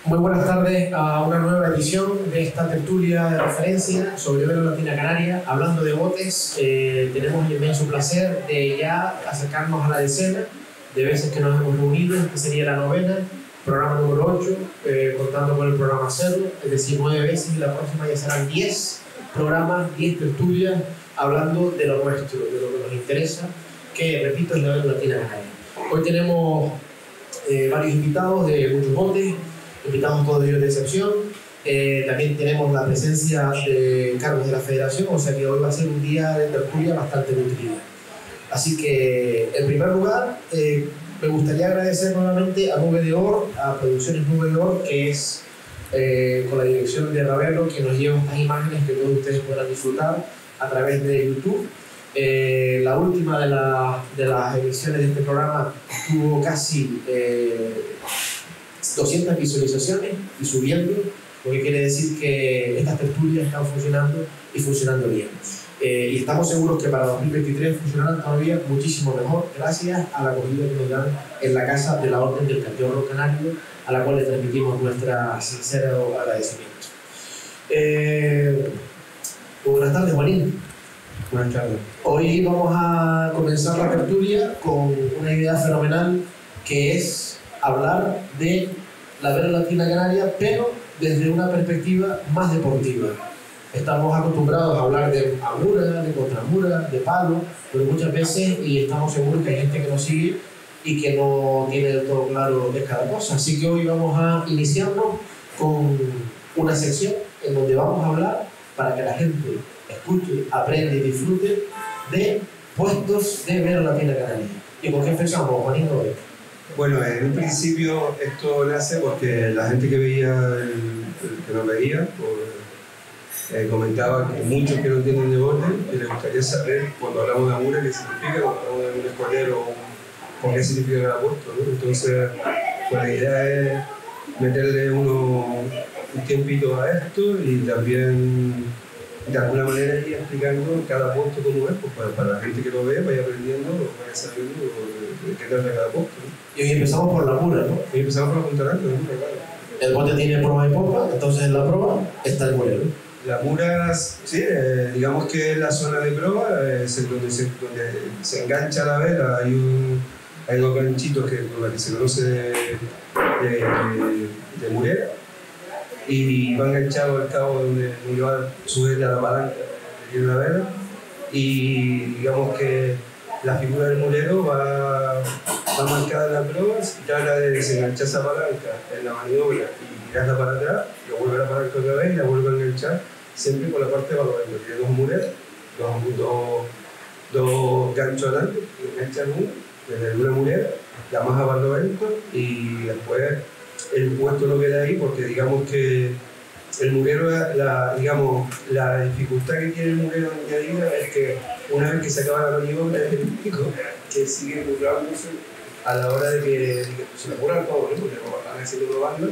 Muy buenas tardes a una nueva edición de esta tertulia de referencia sobre Vela Latina Canaria. Hablando de botes, tenemos el inmenso placer de ya acercarnos a la decena de veces que nos hemos reunido. Esta sería la novena, programa número 8, contando con el programa 0, es decir, 9 veces, y la próxima ya serán 10 programas, 10 tertulias, hablando de lo nuestro, de lo que nos interesa, que, repito, es la Vela Latina Canaria. Hoy tenemos varios invitados de muchos botes, invitados todos ellos de excepción. También tenemos la presencia de cargos de la federación, o sea que hoy va a ser un día de tertulia bastante nutrido. Así que, en primer lugar, me gustaría agradecer nuevamente a Nube de Oro, a Producciones Nube de Oro, que es con la dirección de Ravelo, que nos lleva estas imágenes que todos ustedes podrán disfrutar a través de YouTube. La última de las ediciones de este programa tuvo casi 200 visualizaciones y subiendo, lo que quiere decir que estas tertulias están funcionando y funcionando bien. Y estamos seguros que para 2023 funcionarán todavía muchísimo mejor, gracias a la acogida que nos dan en la Casa de la Orden del Cantón Canario, a la cual le transmitimos nuestra sincera agradecimiento. Buenas tardes, Juanín. Buenas tardes. Hoy vamos a comenzar la tertulia con una idea fenomenal, que es hablar de la Vela Latina Canaria, pero desde una perspectiva más deportiva. Estamos acostumbrados a hablar de amura, de contramura, de palo, pero muchas veces, y estamos seguros que hay gente que nos sigue y que no tiene del todo claro de cada cosa. Así que hoy vamos a iniciarnos con una sección en donde vamos a hablar, para que la gente escuche, aprenda y disfrute, de puestos de Vela Latina Canaria. ¿Y por qué empezamos, Juanito, hoy? Bueno, en un principio esto nace porque la gente que veía, que nos veía, comentaba que muchos que no entienden de bote, que les gustaría saber, cuando hablamos de amura, qué significa, cuando hablamos de un escuadrero, por qué significa cada puesto, ¿no? Entonces, pues la idea es meterle un tiempito a esto y también de alguna manera ir explicando cada puesto cómo es, pues para la gente que lo ve vaya aprendiendo, vaya sabiendo de qué trata cada puesto, ¿no? Y hoy empezamos por la amura, ¿no? Y empezamos por la punta grande, ¿no? Claro. El bote tiene proa y popa, entonces en la proa está el mulero. La mura, sí, digamos que es la zona de proa, es donde se engancha la vela, hay dos ganchitos con los que se conoce de murera, y va enganchado al cabo donde va sujeta la palanca de la vela, y digamos que la figura del mulero va marcada en la proa y trata de desenganchar esa palanca en la maniobra y tirarla para atrás, y lo vuelve a la palanca otra vez y la vuelve a enganchar, siempre por la parte de barlovento. Tiene dos muleros, dos ganchos adelante, y enganchan uno desde una mulera, la más a barlovento, y después el puesto no queda ahí porque digamos que el mulero, la dificultad que tiene el mulero añadida es que una vez que se acaba la maniobra es el único que sigue currándose a la hora de que se la curran todos, ¿no? Porque lo van haciendo probando,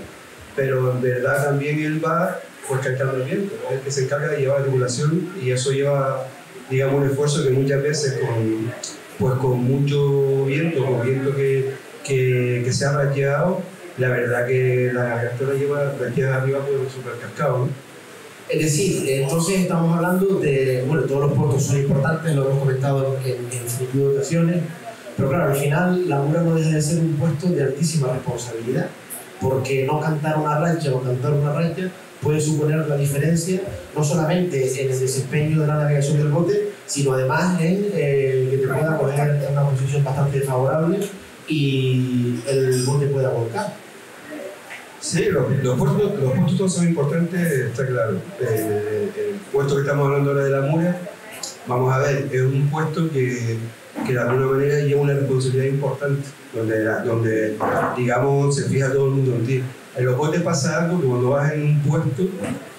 pero en verdad también él va pues calcando el viento, ¿no? Es el que se encarga de llevar la tripulación, y eso lleva, digamos, un esfuerzo que muchas veces con mucho viento, con viento que se ha racheado, la verdad que la cartera lleva racheada arriba por el supercascado, ¿no? Es decir, entonces estamos hablando de, bueno, todos los puestos son importantes, lo hemos comentado en infinitud de ocasiones, pero claro, al final la amura no deja de ser un puesto de altísima responsabilidad, porque no cantar una rancha o cantar una rancha puede suponer la diferencia, no solamente en el desempeño de la navegación del bote, sino además en que te pueda coger en una posición bastante favorable y el bote pueda volcar. Sí, los puestos todos son importantes, está claro. El puesto que estamos hablando ahora de la amura, vamos a ver, es un puesto que de alguna manera lleva una responsabilidad importante, donde digamos, se fija todo el mundo en ti. En los botes pasa algo que cuando vas en un puesto,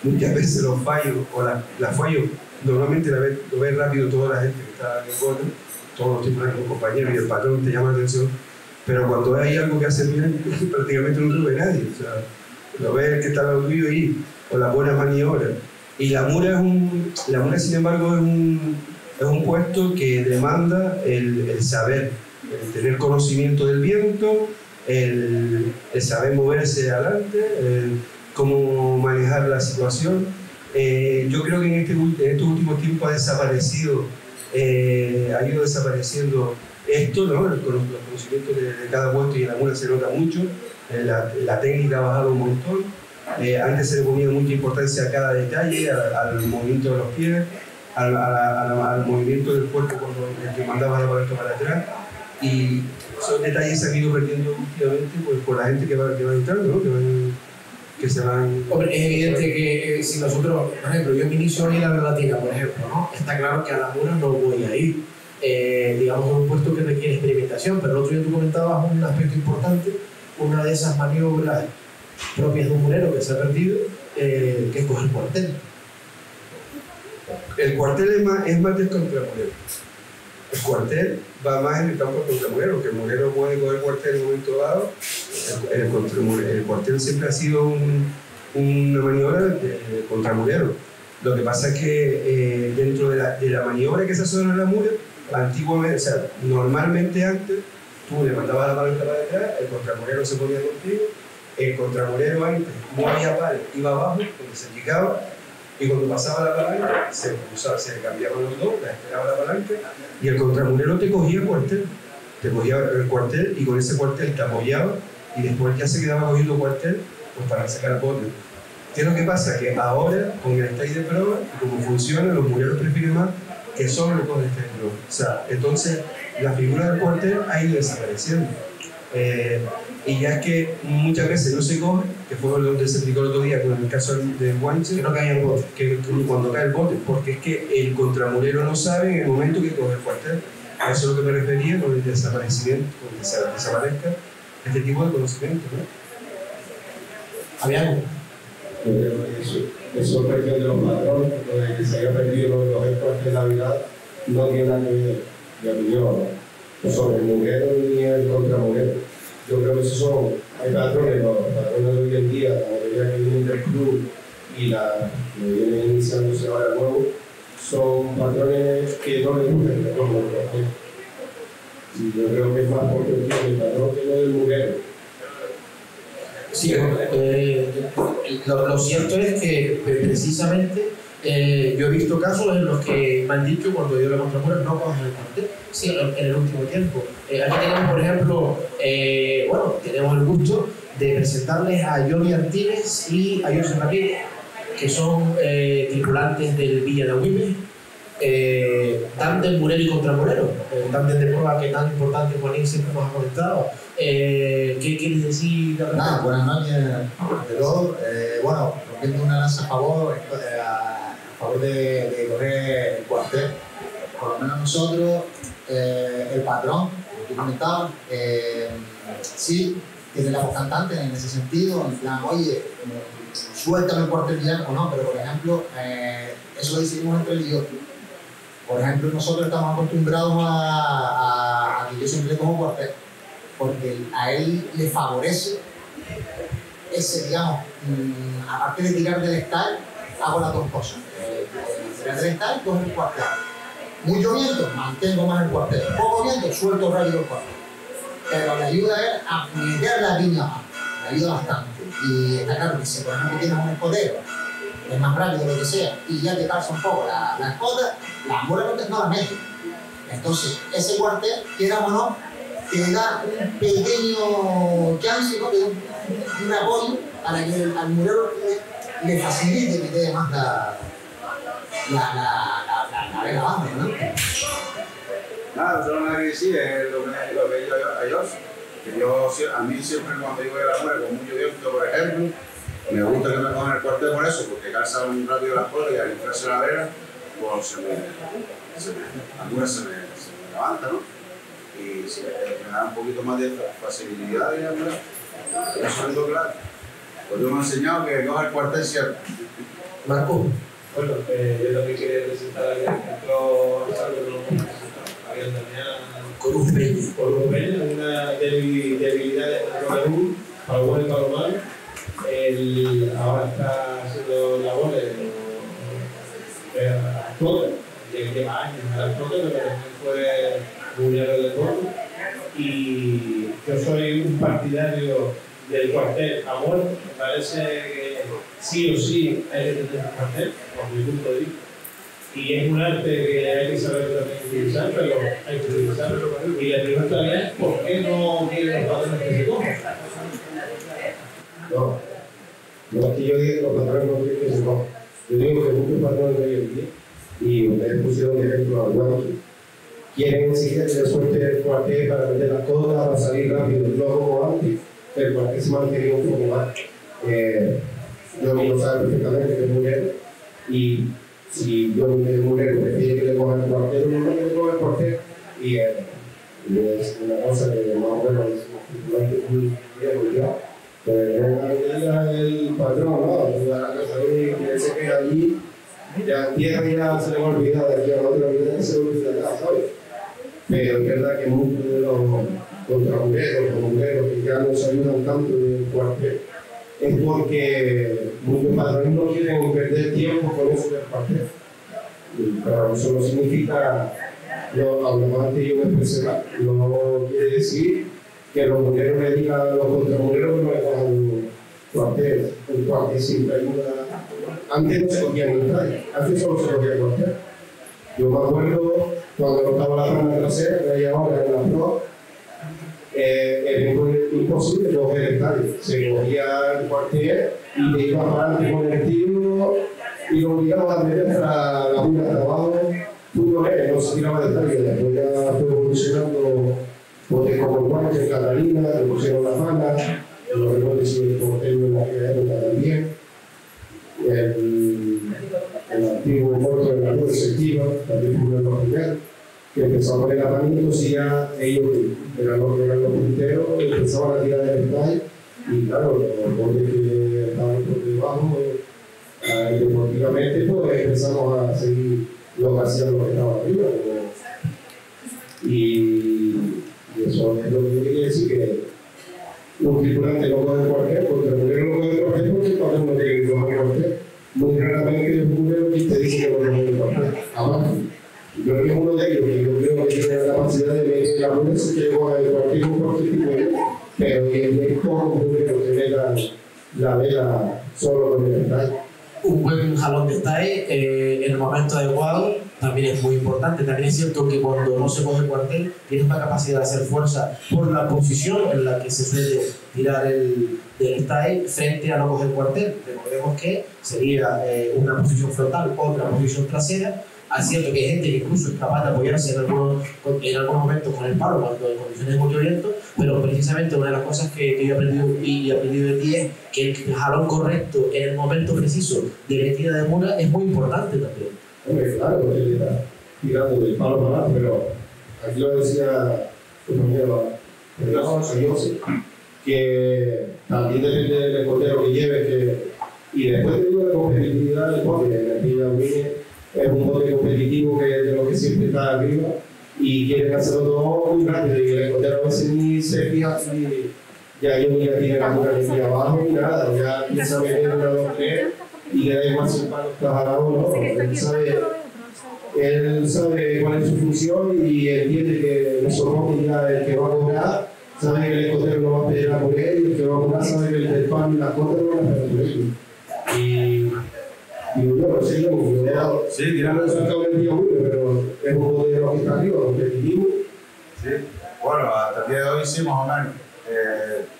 muchas veces los fallos o las fallos, normalmente lo ves rápido toda la gente que está en el bote, todos los tripulantes, los compañeros y el patrón te llama la atención, pero cuando hay algo que hace bien, prácticamente no lo ve nadie. O sea, lo ves que está el orgullo ahí, o las buenas maniobras. Y la mura, sin embargo, es un puesto que demanda el saber, el tener conocimiento del viento, el saber moverse adelante, cómo manejar la situación. Yo creo que en estos últimos tiempos ha ido desapareciendo esto, ¿no? Los conocimientos de cada puesto, y en la mula se nota mucho, la técnica ha bajado un montón. Antes se le ponía mucha importancia a cada detalle, al movimiento de los pies, al movimiento del cuerpo cuando el que mandaba la palanca para atrás, y esos detalles se han ido perdiendo últimamente pues, por la gente que va entrando, ¿no? que se van... Hombre, es evidente que si nosotros, por ejemplo, yo me inicio hoy en la latina, por ejemplo, ¿no? Está claro que a la mula no voy a ir, digamos, es un puesto que requiere experimentación, pero el otro día tú comentabas un aspecto importante, una de esas maniobras propias de un mulero que se ha perdido, que es coger cuartel. El cuartel es más del contramulero. El cuartel va más en el campo del contramulero, que el mulero puede coger cuartel en un momento dado. El cuartel siempre ha sido una maniobra de contramulero. Lo que pasa es que dentro de la maniobra que se hace en la mula, antiguamente, o sea, normalmente antes, tú le mandabas la palanca para detrás, el contramulero se ponía contigo, el contramulero antes no había par, iba abajo, donde se picaba, y cuando pasaba la palanca, se cambiaban los dos, la esperaba la palanca, y el contramulero te cogía el cuartel, y con ese cuartel te apoyaba, y después ya se quedaba cogiendo cuartel pues para sacar bote. ¿Qué es lo que pasa? Que ahora, con el stage de prueba, y como funciona, los muleros prefieren más que solo le cogen el stage de prueba. O sea, entonces la figura del cuartel ha ido desapareciendo. Y ya es que muchas veces no se coge, que fue lo que se explicó el otro día con el caso de Guanche, Que no cae el bote. que cuando cae el bote, porque es que el contramulero no sabe en el momento que coge el cuartel. A eso es lo que me refería con el desaparecimiento, con que se desaparezca este tipo de conocimiento, ¿no? Había algo. Yo creo que eso es cuestión de los patrones, lo de que se haya perdido los cuarteles de Navidad, no tiene nada que ver, de opinión, ¿no? Sobre el mulero ni el contramulero. Yo creo que esos son, hay patrones, los patrones de hoy en día, la mayoría que vienen del club y la que vienen iniciándose ahora nuevo, son patrones que no les gustan el patrón del cuartel. Y yo creo que es más por cuestión del patrón que no del mulero. Sí, lo cierto es que precisamente yo he visto casos en los que me han dicho cuando yo la contramura no cogen el cuartel, sí, en el último tiempo. Aquí tenemos, por ejemplo, bueno, tenemos el gusto de presentarles a Johnny Artínez y a José Ramírez, que son tripulantes del Villa de Agüimes, tándem mulero y contramulero, tándem de prueba que tan importante Juanín siempre nos ha comentado. ¿Qué quieres decir? Nada, buenas noches ante todo. Bueno, rompiendo una lanza a favor de correr el cuartel. Por lo menos nosotros, el patrón, como tú comentabas, sí, tiene la voz cantante en ese sentido, en plan, oye, suéltame el cuartel ya o no, pero por ejemplo, eso lo decidimos entre él y yo. Por ejemplo, nosotros estamos acostumbrados a que yo siempre le cojo cuartel, porque a él le favorece ese, digamos, aparte de tirar del style, hago las dos cosas. Tirar del style, cojo el cuartel. Mucho viento, mantengo más el cuartel. Poco viento, suelto rápido el cuartel. Pero la ayuda es a meter la línea abajo. Me ayuda bastante. Y está claro que si por ejemplo tienes un escotero, es más rápido lo que sea, y ya te calza un poco la escota, la mula no la mete. Entonces, ese cuartel, quiera o no, te da un pequeño chance, ¿no? Te da un apoyo para que al mulero le facilite que te dé más la vela abajo, ¿no? Nada, solo nada que decir, es lo que digo a ellos, que a mí siempre cuando digo a la mujer con mucho viento, por ejemplo, me gusta que me cojan el cuartel por eso, porque calza muy rápido las cosas y al inflarse la vela, pues algunas se me levantan, ¿no? Y si me da un poquito más de facilidad, digamos, eso es lo claro. Pues yo me he enseñado que coja el cuartel siempre. Marco. Bueno, yo también quería presentar al ejemplo Corumbeña, una debilidad de nuestro para lo bueno y para lo malo. Ahora está haciendo labores actuales, lleva años a la flota, pero también fue mundial del deporte. Y yo soy un partidario del cuartel ha muerto. Me parece que sí o sí hay que tener un cuartel, por mi punto de vista. Y es un arte que hay que saber también utilizar, pero hay que utilizarlo. Y la pregunta es, ¿por qué no quieren los patrones que se cojan? No es que yo diga que los patrones no quieren que se cojan. Yo digo que muchos patrones de hoy en día, y ustedes pusieron de ejemplo a Guanqui, quieren exigir que se suelte el cuartel para meter las cosas, para salir rápido, no como antes, el cuartel se mantenía un poco más. Yo lo sabe perfectamente que es mujer, y si yo el mujer prefiere que le cojan el cuartel, no le cojan el cuartel, y es una cosa que más o menos es muy bien. Pero no el patrón, ¿no? La cosa que se queda allí, ya tierra ya se le va a olvidar, de aquí a la otra vida se le olvidará, ¿sabes? Pero es verdad que muchos de los contramujeros o mujeres que ya no se ayudan tanto en el cuartel es porque muchos patrones no quieren perder tiempo con eso del cuartel. Pero eso no significa, hablamos antes yo me expresé mal, no quiere decir que los mujeres le digan a los contramujeros que no le cojan cuartel. El cuartel siempre ayuda. Antes no se cogían en el traje, antes solo se cogía el cuartel. Yo me acuerdo cuando no estaba la rama trasera, que hay ahora en la pro, era imposible coger el traje. Se cogía el cuartel y te iba para adelante con el tiro y lo obligaba a meter la una de trabajo. No se tiraba de traje, después ya fue evolucionando. Porque como el guante en Catalina, le pusieron las malas, los recuerdos y el portero en aquella época también, el antiguo puerto de la luz efectiva, también fue uno de los primeros, que empezó a poner apanitos y ya ellos eran los punteros, empezaban a tirar el detalle, y claro, los botes que estaban por debajo, deportivamente, pues empezamos a seguir lo que hacían los que estaban arriba. Y eso es lo que quiere decir que un tripulante no coge cuartel, porque el mujer no coge cuartel porque el patrón no tiene que coger cuartel. Muy raramente el mujer que te dice que no coge cuartel. Además, yo creo que es uno de ellos, que yo creo que tiene la capacidad de meter la mujer si quiere coger el cuartel con cualquier tipo de pero es poco mujer que meta la vela solo con el detalle. Un buen jalón de style en el momento adecuado también es muy importante. También es cierto que cuando no se coge el cuartel tienes una capacidad de hacer fuerza por la posición en la que se suele tirar el style frente a no coger el cuartel. Recordemos que sería una posición frontal, otra posición trasera. Es cierto que hay gente que incluso es capaz de apoyarse en algunos momentos con el palo cuando en condiciones de mucho viento, pero precisamente una de las cosas que yo he aprendido de ti es que el jalón correcto en el momento preciso de metida de mula es muy importante también. Hombre, claro, porque está tirando del palo para abajo, pero aquí lo decía el compañero José, que también depende del escotero que lleve, y después de la competitividad del bote, es un bote competitivo que es de lo que siempre está arriba y quieren hacerlo todo muy rápido y el escotero a veces ni se fija si ya yo ni la tiene la boca ni abajo ni nada, ya empieza a meter una, dos, tres y le da igual si el palo está jalado o no. Él sabe cuál es su función y entiende que esos botes ya el que va a cobrar sabe que el escotero no va a pelear por él y el que va a cobrar sabe que el pan y las cosas no van a pelear por él. Y bueno, sí, tirando el salto del día 1, pero es un bote de los que está arriba, competitivo. Sí, bueno, hasta el día de hoy sí, más o menos.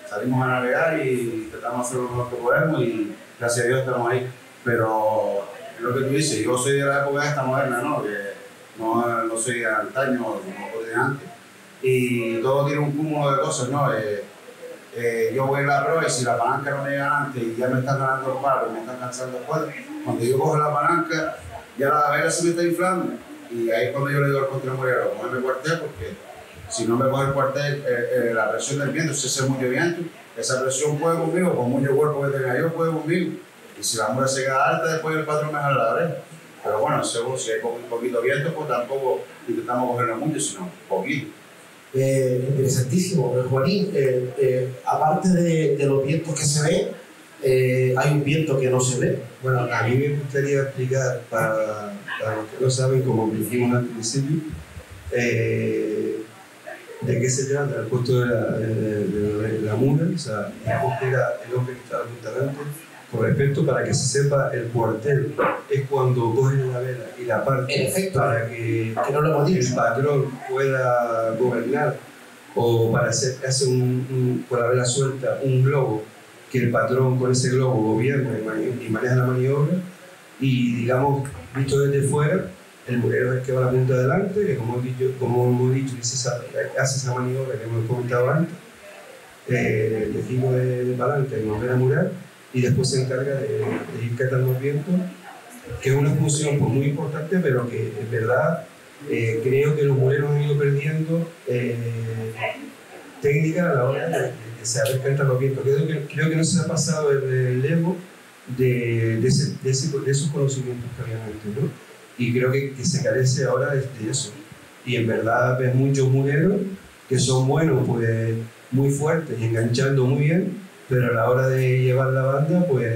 Salimos a navegar y tratamos de hacer lo mejor que podemos y gracias a Dios estamos ahí. Pero lo que tú dices, yo soy de la época esta moderna, ¿no? Que no soy de antaño, como de antes. Y todo tiene un cúmulo de cosas, ¿no? Yo voy a la prueba y si la palanca no me llega antes y ya me están ganando el palo y me están cansando el cuadro, cuando yo cojo la palanca, ya la vela se me está inflando. Y ahí es cuando yo le digo al contramurero, cogerme cuartel, porque si no me coge el cuartel, la presión del viento, si hace mucho viento, esa presión puede conmigo, con mucho cuerpo que tenga yo, puede conmigo. Y si la mula se queda alta, después el patrón me jala la oreja. Pero bueno, seguro, si hay poquito viento, pues tampoco intentamos cogerlo mucho, sino poquito. Interesantísimo, Juanín. Aparte de los vientos que se ven, hay un viento que no se ve. Bueno, a mí me gustaría explicar para los que no saben, como dijimos al principio, de qué se trata el puesto de la mula, o sea, el era el hombre que estaba apuntalante. Con respecto, para que se sepa, el cuartel es cuando cogen la vela y la parten para que no lo hemos dicho, el patrón pueda gobernar, o para hacer con la vela suelta un globo, que el patrón con ese globo gobierna y maneja la maniobra. Y digamos, visto desde fuera, el mulero es el que va a la punta adelante, que como hemos dicho hace esa maniobra que hemos comentado antes, de giro de palanca y volver a murar, y después se encarga de ir catando el viento, que es una función pues, muy importante, pero que en verdad creo que los muleros han ido perdiendo técnica a la hora de saber cantar los vientos. Creo que no se ha pasado el ego de esos conocimientos que habían antes, ¿no? Y creo que se carece ahora de eso. Y en verdad ves muchos muleros que son buenos, pues muy fuertes y enganchando muy bien, pero a la hora de llevar la banda, pues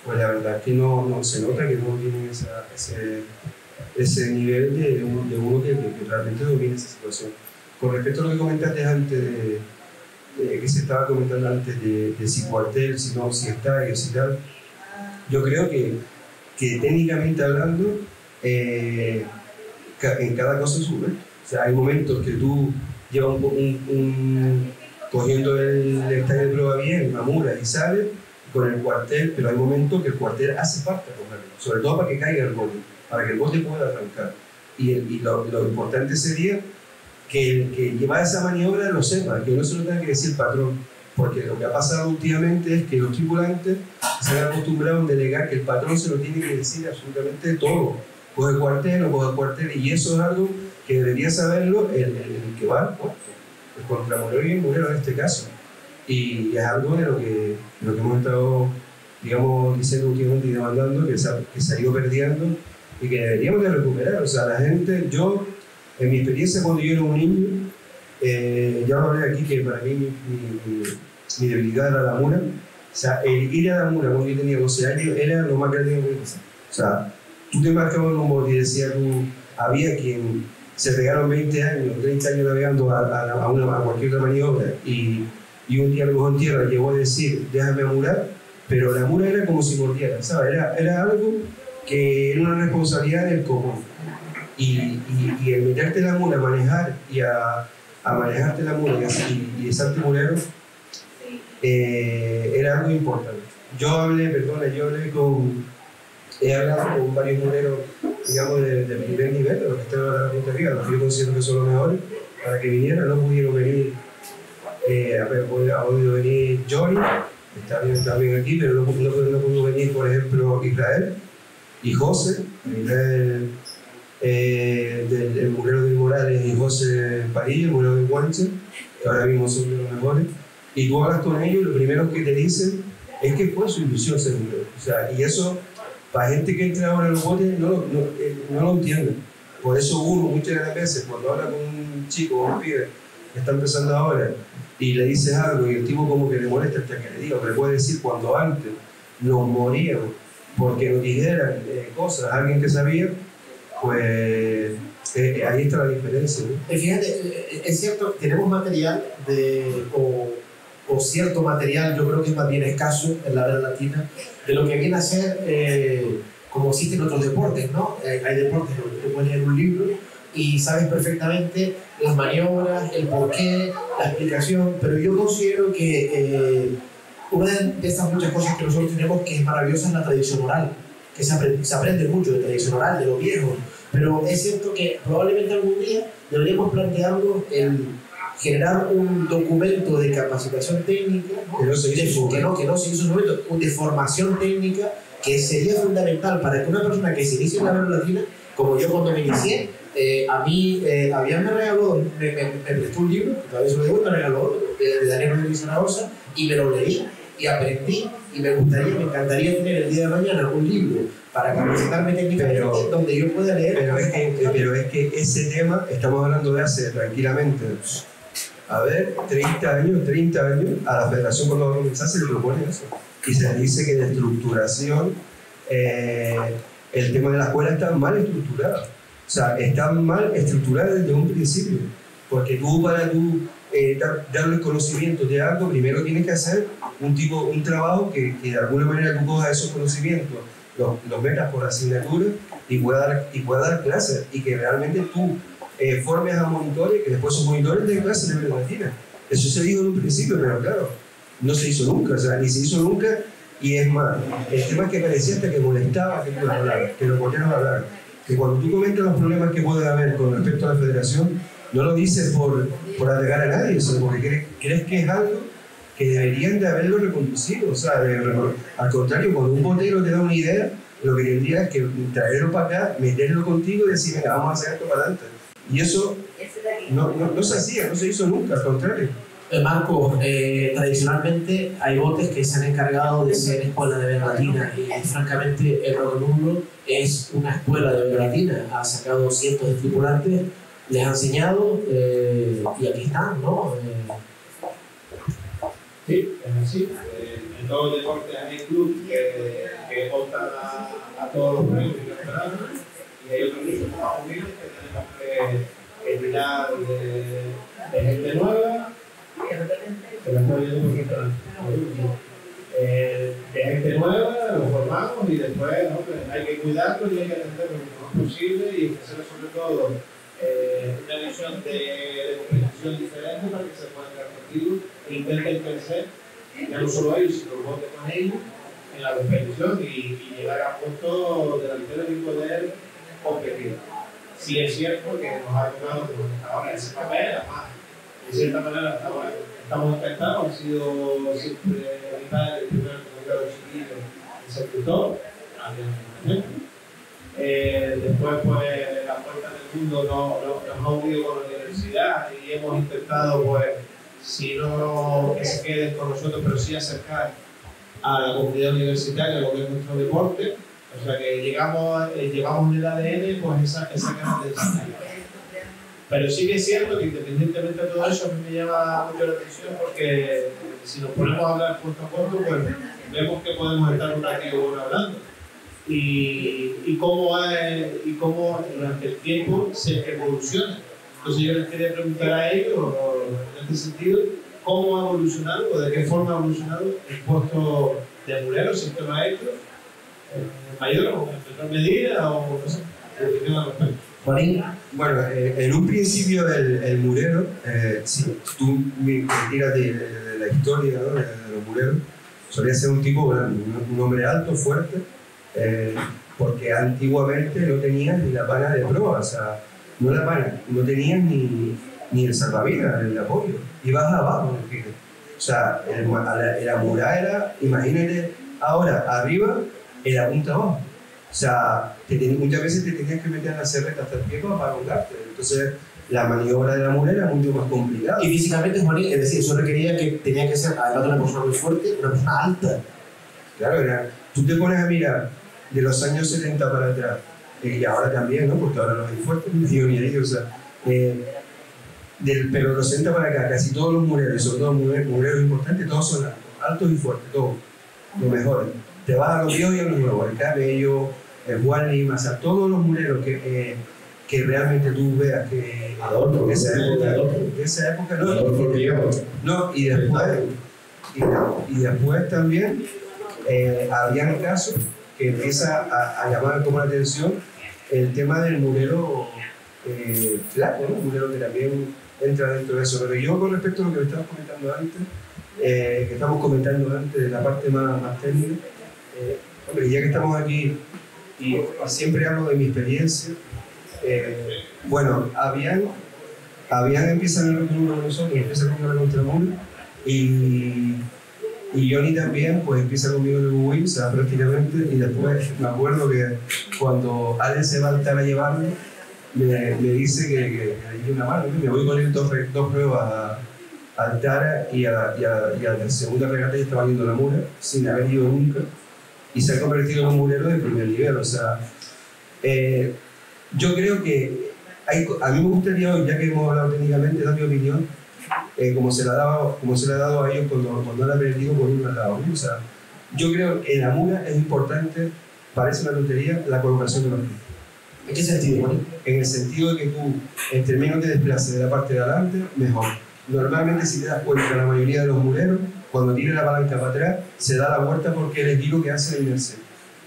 la verdad es que no se nota que no tienen ese nivel de uno que realmente domina esa situación. Con respecto a lo que comentaste antes, que se estaba comentando antes de si cuartel, si no, si estadios y tal, yo creo que técnicamente hablando, en cada cosa sube. O sea, hay momentos que tú llevas cogiendo el estadio de prueba bien, mamura y sale con el cuartel, pero hay momentos que el cuartel hace falta cogerlo, sobre todo para que caiga el bote, para que el bote pueda arrancar. Y lo importante sería que el que lleva esa maniobra lo sepa, que no se lo tenga que decir el patrón, porque lo que ha pasado últimamente es que los tripulantes se han acostumbrado a delegar que el patrón se lo tiene que decir absolutamente todo. Coge cuartel o coge cuartel, y eso es algo que debería saberlo el que va al puerto, el contramurero y el murero en este caso. Y es algo de lo que hemos estado, digamos, diciendo últimamente y demandando, que se ha ido perdiendo y que deberíamos de recuperar. O sea, la gente, yo, en mi experiencia cuando yo era un niño, ya lo hablé aquí, que para mí mi debilidad era la mula. O sea, el ir a la mula cuando yo tenía 12 años era lo más grande que podía pasar. O sea, tú te marcabas un bote y decías tú, había quien se pegaron 20 años, 30 años navegando a cualquier otra maniobra, y un día a lo mejor en tierra llegó a decir, déjame amurar, pero la mula era como si mordiera, ¿sabes? Era algo que era una responsabilidad del común. Y el meterte la mula, manejar y a manejarte la mula y estar mulero, era algo importante. He hablado con varios muleros, digamos, de primer nivel, de los que están ahora en la punta arriba, los que yo considero que son los mejores, para que vinieran. No pudieron venir, ha podido venir Johnny, está bien aquí, pero no pudo venir, por ejemplo, Israel y José, el mulero de Morales y José Parilla, el mulero de Guanche, que ahora mismo son de los mejores. Y tú hablas con ellos y lo primero que te dicen es que fue su ilusión ser mulero. O sea, y eso, para gente que entra ahora en los botes, no lo entienden. Por eso uno, muchas de las veces, cuando habla con un chico o un pibe que está empezando ahora y le dices algo y el tipo como que le molesta hasta que le diga, pero puede decir cuando antes nos moríamos porque nos dijeran cosas a alguien que sabía, pues ahí está la diferencia, ¿no? Fíjate, es cierto, tenemos material o cierto material, yo creo que es más bien escaso en la era latina, de lo que viene a ser como existen otros deportes, ¿no? Hay deportes donde tú puedes leer un libro y sabes perfectamente las maniobras, el porqué, la explicación, pero yo considero que una de esas muchas cosas que nosotros tenemos que es maravillosa es la tradición oral, que se aprende mucho de tradición oral, de lo viejo, pero es cierto que probablemente algún día deberíamos plantearnos el generar un documento de capacitación técnica, ¿no? que no se hizo en su momento, de formación técnica, que sería fundamental para que una persona que se inicie en la era latina, como yo cuando me inicié, a mí, Avian me regaló, me prestó un libro, que todavía se lo debo, me regaló, de Daniel Rodríguez Zaragoza, y me lo leí, y aprendí, y me encantaría tener el día de mañana un libro para capacitarme técnicamente donde yo pueda leer. Pero es que ese tema, estamos hablando de hace tranquilamente, a ver, 30 años, a la federación cuando va a comenzar se le propone eso. Y se dice que de estructuración, el tema de la escuela está mal estructurado. O sea, está mal estructurada desde un principio. Porque tú para darle conocimiento de algo, primero tienes que hacer un trabajo que de alguna manera tú cojas esos conocimientos, los metas por asignatura y puedas dar clases, y que realmente tú formes a monitores, que después esos monitores den clases de América Latina. Eso se dijo en un principio, pero claro, no se hizo nunca, o sea, ni se hizo nunca. Y es más, el tema es que parecía hasta que molestaba que tú hablaras, que los porteros hablaran. Que cuando tú comentas los problemas que puede haber con respecto a la federación, no lo dices por atacar a nadie, sino porque crees que es algo que deberían de haberlo reconducido. O sea, al contrario, cuando un portero te da una idea, lo que tendría es que traerlo para acá, meterlo contigo y decir, venga, vamos a hacer esto para adelante. Y eso no se hacía, no se hizo nunca, al contrario. Marco, tradicionalmente hay botes que se han encargado de ser escuela de vela latina, y francamente el Rodomundo es una escuela de vela latina, ha sacado cientos de tripulantes, les ha enseñado y aquí están, ¿no? Sí, es así. En todos los deportes hay clubes que optan a todos los premios que esperamos, y hay otros nichos más humildes que tenemos que mirar de gente nueva. Se la estoy viendo porque de gente nueva, lo formamos y después hay que cuidarlo y hay que atenderlo lo mejor posible y ofrecer sobre todo una visión de competición diferente para que se puedan quedar contigo e intenten crecer, ya no solo ellos, sino los botes con ellos en la competición y llegar a puntos delanteros y poder competir. Sí es cierto que nos ha tocado ahora ese papel, además, de cierta manera hasta ahora estamos encantados, ha sido siempre mi padre el primer comunicador chiquillo el sector, después pues la puerta del mundo nos ha unido con la universidad y hemos intentado pues si no que se queden con nosotros pero sí acercar a la comunidad universitaria lo que es nuestro deporte, o sea que llevamos en el ADN pues esa cara de desarrollo. Pero sí que es cierto que independientemente de todo eso, a mí me llama mucho la atención porque si nos ponemos a hablar punto a punto, pues vemos que podemos estar un ratito hablando. Y cómo durante el tiempo se evoluciona. Entonces yo les quería preguntar a ellos, en este sentido, cómo ha evolucionado o de qué forma ha evolucionado el puesto de mulero, si usted lo ha hecho, mayor o en menor medida, o no sé, ¿qué al respecto? Bueno, en un principio el murero, si tú miras de la historia, ¿no?, de los mureros, solía ser un tipo grande, un hombre alto, fuerte, porque antiguamente no tenían ni la pana de proa, o sea, no la pana, no tenían ni el salvavidas, el apoyo, ibas abajo, o sea, la muralla era, imagínate, ahora arriba, era punta abajo. O sea, muchas veces te tenías que meter en la serreta hasta el pie para ahogarte. Entonces, la maniobra de la mula era mucho más complicada. Y físicamente, Juan, es decir, eso requería que tenía que ser, además de una persona muy fuerte, una persona alta. Claro, tú te pones a mirar de los años 70 para atrás, y ahora también, ¿no? Porque ahora los hay fuertes, o sea, pero de los 70 para acá, casi todos los mureros, sobre todo mureros importantes, todos son altos y fuertes, todos, los mejores. Te vas a los viejos y a los nuevos, el Cabello, el Wally, o sea, todos los mureros que realmente tú veas que Adolfo, de esa época no, Adolfo viejo. No, y después también habían casos que empieza a llamar como la atención el tema del murero flaco, ¿no? Un murero que también entra dentro de eso. Pero yo, con respecto a lo que estábamos comentando antes, de la parte más técnica, hombre, ya que estamos aquí y siempre hablo de mi experiencia, bueno, Avian empieza en el número con nosotros, empieza con la contramula y Johnny también pues empieza conmigo en el Wii, o sea, prácticamente, y después me acuerdo que cuando Ale se va a estar a llevarme, me dice que le di una mano, me voy con él dos pruebas al Tara y a la segunda regata ya estaba yendo la mula sin haber ido nunca y se ha convertido en un mulero de primer nivel. O sea, yo creo que a mí me gustaría, ya que hemos hablado técnicamente, dar mi opinión como se la ha dado a ellos cuando han aprendido por un lado, ¿no? O sea, yo creo que en la mula es importante, parece una tontería, la colocación de los pies. ¿En qué sentido, Juan? En el sentido de que tú, entre menos te desplaces de la parte de adelante, mejor. Normalmente, si te das cuenta, la mayoría de los muleros, cuando tiran la palanca para atrás, se da la vuelta porque es el giro que hace la inercia.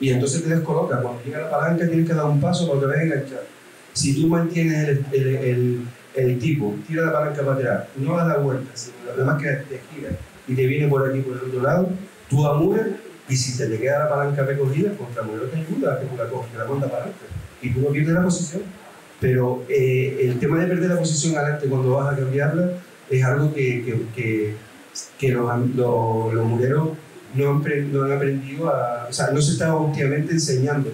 Y entonces te descoloca. Cuando llega la palanca, tienes que dar un paso para otra vez enganchar. Si tú mantienes el tipo, tira la palanca para atrás, no das la vuelta, sino además que te gira y te viene por aquí, por el otro lado, tú amuras y si te queda la palanca recogida, el contramurero te ayuda a que tú la coges, te la monta para adelante y tú no pierdes la posición. Pero el tema de perder la posición adelante cuando vas a cambiarla es algo que los muleros no han aprendido o sea, no se está últimamente enseñando.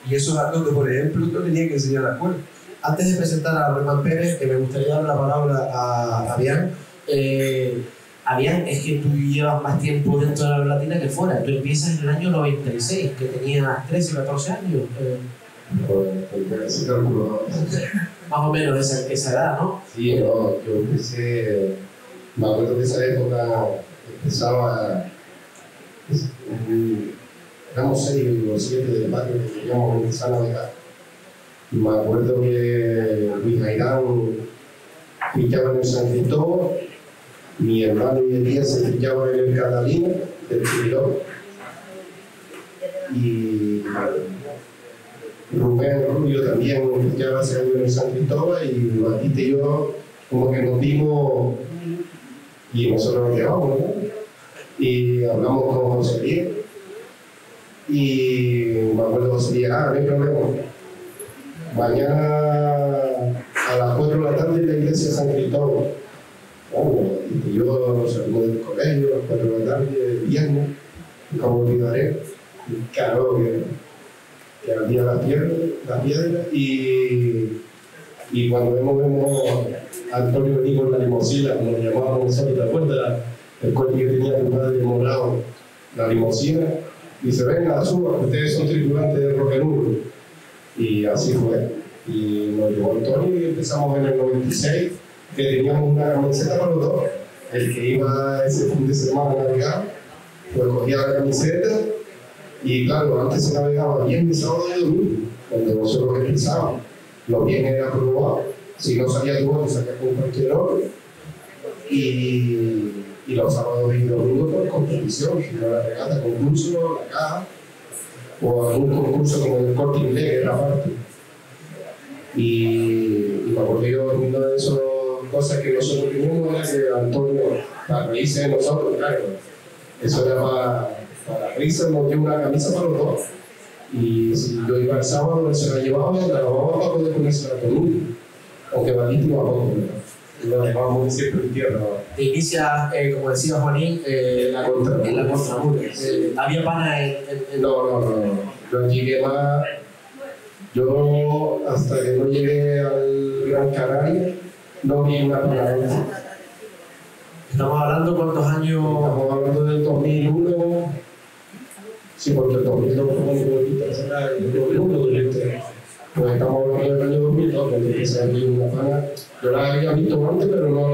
Y eso es algo que, por ejemplo, no tenía que enseñar a la escuela. Antes de presentar a Román Pérez, me gustaría dar la palabra a Avián. Avián, es que tú llevas más tiempo dentro de la latina que fuera. Tú empiezas en el año 96, que tenías 13 o 14 años. Más o menos esa edad, ¿no? Sí, no, yo empecé, me acuerdo que esa época empezaba, éramos 6 o 7 del barrio que queríamos empezar a navegar. Me acuerdo que Luis Jairán fichaba en el San Cristóbal, mi hermano y Elías se fichaban en el Catalina del Chilón, y Rubén Rubio también fichaba ese año en el San Cristóbal, y Batista y yo como que nos vimos y nosotros nos llevamos, ¿no? Y hablamos con José Luis y me acuerdo de José Luis, no hay problema. Mañana a las 4 de la tarde en la iglesia de San Cristóbal. Y yo salimos del colegio a las 4 de la tarde, el viernes, como olvidaré, claro que había la piedra y cuando vemos a Antonio venir con la limosina, como lo llamábamos nosotros, ¿te acuerdas? El coche que tenía tu padre morado, la limosina, dice, venga, suba, ustedes son tripulantes de Roque Nublo. Y así fue. Y nos llevó Antonio y empezamos en el 96, que teníamos una camiseta para los dos. El que iba ese fin de semana a navegar, pues cogía la camiseta y claro, antes se navegaba viernes, sábado y domingo, cuando nosotros empezábamos. Los viernes era probado. Si no salía tu bote, salía con cualquier otro. Y los sábados y domingos por competición, si no la regata, concurso, la caja, o algún concurso como el Corte Inglés, que era parte. Y me acuerdo yo, una de esas cosas que nosotros teníamos era que Antonio, para reírse de nosotros, claro, eso era para la risa, nos dio una camisa para los dos. Y si yo iba el sábado, él se la llevaba y la lavaba para poder ponerse la columna, aunque Batista iba poco, lo dejábamos siempre en tierra. Te inicia, como decía Juanín, en la contramurga. ¿Había pana en...? No. Yo llegué más... Yo, hasta que no llegué al Gran Canaria, no vi una pana. Estamos hablando cuántos años... Estamos hablando del 2001. Sí, porque el 2002 fue el 2001, pues estamos hablando del año 2002, cuando empecé a ver una pana. Yo la había visto antes, pero no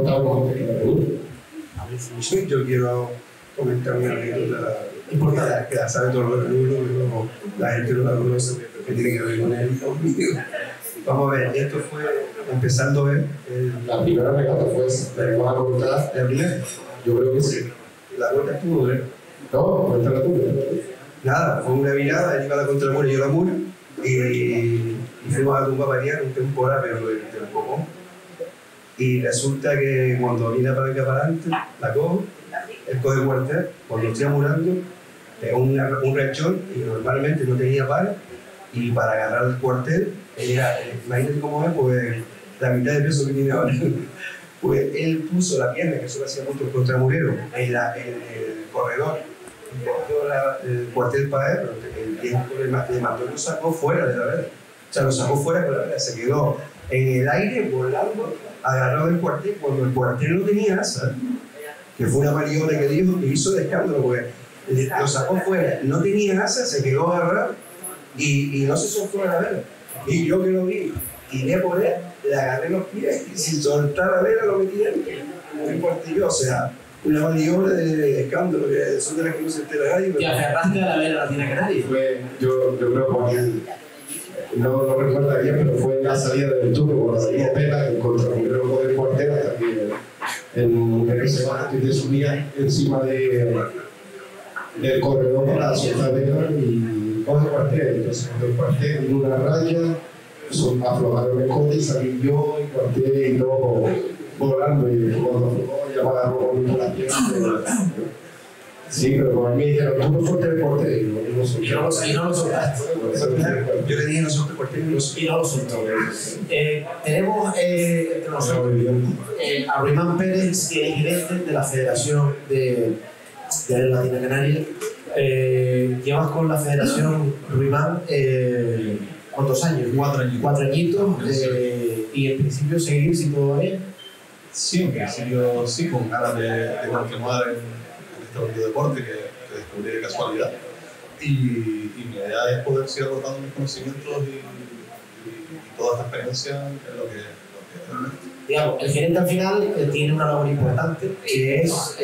estábamos antes que la venía. Yo quiero comentar una anécdota importante, que la sabe todo lo que uno, la gente no la conoce, que tiene que ver con él y conmigo. Vamos a ver, esto fue empezando a ver. La primera regata fue esa, la que vas a comentar. ¿La primera? Yo creo que sí. La vuelta estuvo, ¿verdad? No, cuéntala tú. Nada, fue una virada, él iba a la contramura y yo a la mura, y fuimos a tumba variar un temporal, pero del poco. Y resulta que cuando viene la palanca para adelante, la cojo, él coge el cuartel, cuando estoy amurando, pegó un rechón y normalmente no tenía par, y para agarrar el cuartel, imagínate cómo es, pues la mitad de peso que tiene ahora. Pues él puso la pierna, que eso lo hacía mucho el contramurero, en el corredor, cogió el cuartel para él, pero el matón lo sacó fuera de la vela. O sea, lo sacó fuera de la vela, se quedó en el aire, volando, agarrado del cuartel, cuando el cuartel no tenía asa, que fue una maniobra que dijo que hizo de escándalo, porque lo sacó fuera, no tenía asa, se quedó agarrado y no se soltó de la vela. Y yo que lo vi, tiré por él, le agarré los pies y sin soltar la vela lo metí en el cuartillo, o sea, una maniobra de escándalo, que son de las que no se entera nadie. ¿Te aferraste a la vela latina canaria? Yo creo que no recordaría, pero fue en la salida del turno por la misma pena que contra el grupo de Cuartera también. En ese momento te subía encima del corredor para soltar Vega y coge Cuartera. Entonces, cuando el Cuartera en una raya, aflojaron el cote y salí yo y Cuartera y todo volando. Y cuando aflojó, ya me agarró por la pierna. Sí, pero como a mí dijeron, tú no fuiste de Cuartera. Y no lo soltaste. Yo le dije no soy Cuartera Y no lo soltó. Tenemos entre nosotros a Ruimán Pérez, que es gerente de la Federación de Latina Canaria. Llevas con la Federación, Ruimán, ¿cuántos años? 4 años. 4 añitos. Y en principio seguir si todo va bien. Sí, en principio sí, con ganas de continuar en este deporte que descubrí de casualidad. Y mi idea es poder seguir aportando mis conocimientos y toda esta experiencia en lo que digamos, el gerente al final tiene una labor importante que es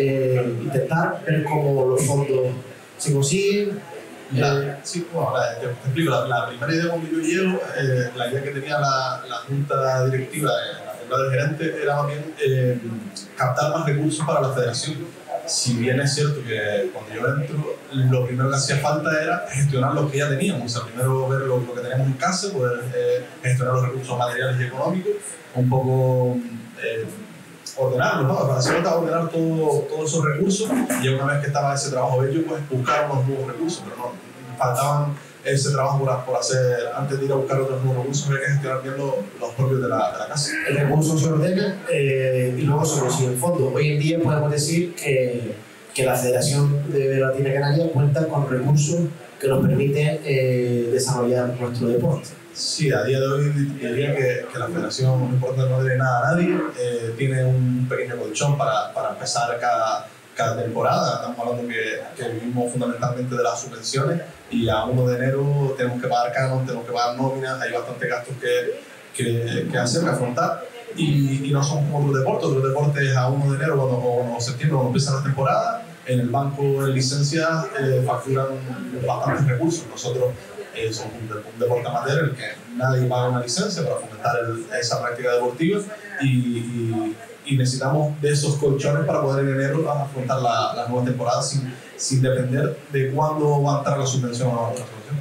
intentar ver cómo los fondos se consiguen. Sí, bueno, te explico. La primera idea cuando yo llego, la idea que tenía la junta directiva, la figura del gerente, era más bien captar más recursos para la federación. Si bien es cierto que cuando yo entro, lo primero que hacía falta era gestionar lo que ya teníamos. O sea, primero ver lo que teníamos en casa, poder gestionar los recursos materiales y económicos, un poco ordenarlos, ¿no? Para hacer ordenar todos esos recursos, y una vez que estaba ese trabajo hecho, pues buscar unos nuevos recursos, pero no faltaban ese trabajo por hacer antes de ir a buscar otros nuevos recursos. Había que gestionar bien los propios de la casa. El recurso se ordena y luego se consigue el fondo. Hoy en día podemos decir que la Federación de Latina Canaria cuenta con recursos que nos permiten desarrollar nuestro deporte. Sí, a día de hoy diría que la Federación, no importa, no debe nada a nadie, tiene un pequeño colchón para empezar cada temporada. Estamos hablando que vivimos fundamentalmente de las subvenciones, y a 1 de enero tenemos que pagar canon, tenemos que pagar nóminas, hay bastantes gastos que hacer, que afrontar, y no somos como otros deportes a 1 de enero o septiembre, cuando empiezan las temporadas, en el banco en licencias facturan bastantes recursos. Nosotros somos un deporte amateur en el que nadie paga una licencia para fomentar esa práctica deportiva, y necesitamos de esos colchones para poder en enero afrontar las nuevas temporadas sin depender de cuándo va a entrar la subvención o no la subvención.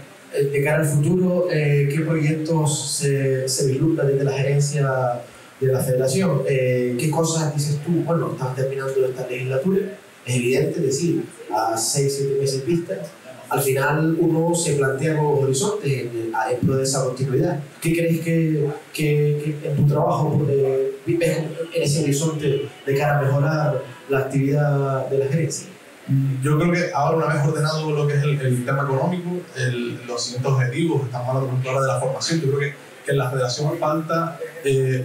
De cara al futuro, ¿qué proyectos se vislumbran desde la gerencia de la Federación? ¿Qué cosas dices tú? Bueno, estamos terminando esta legislatura, es evidente decir, a 6-7 meses vista, al final uno se plantea nuevos horizontes en pro de esa continuidad. ¿Qué crees que en tu trabajo ves en ese horizonte de cara a mejorar la actividad de la gerencia? Yo creo que ahora, una vez ordenado lo que es el tema económico, los siguientes objetivos, estamos hablando ahora de la formación. Yo creo que en la federación falta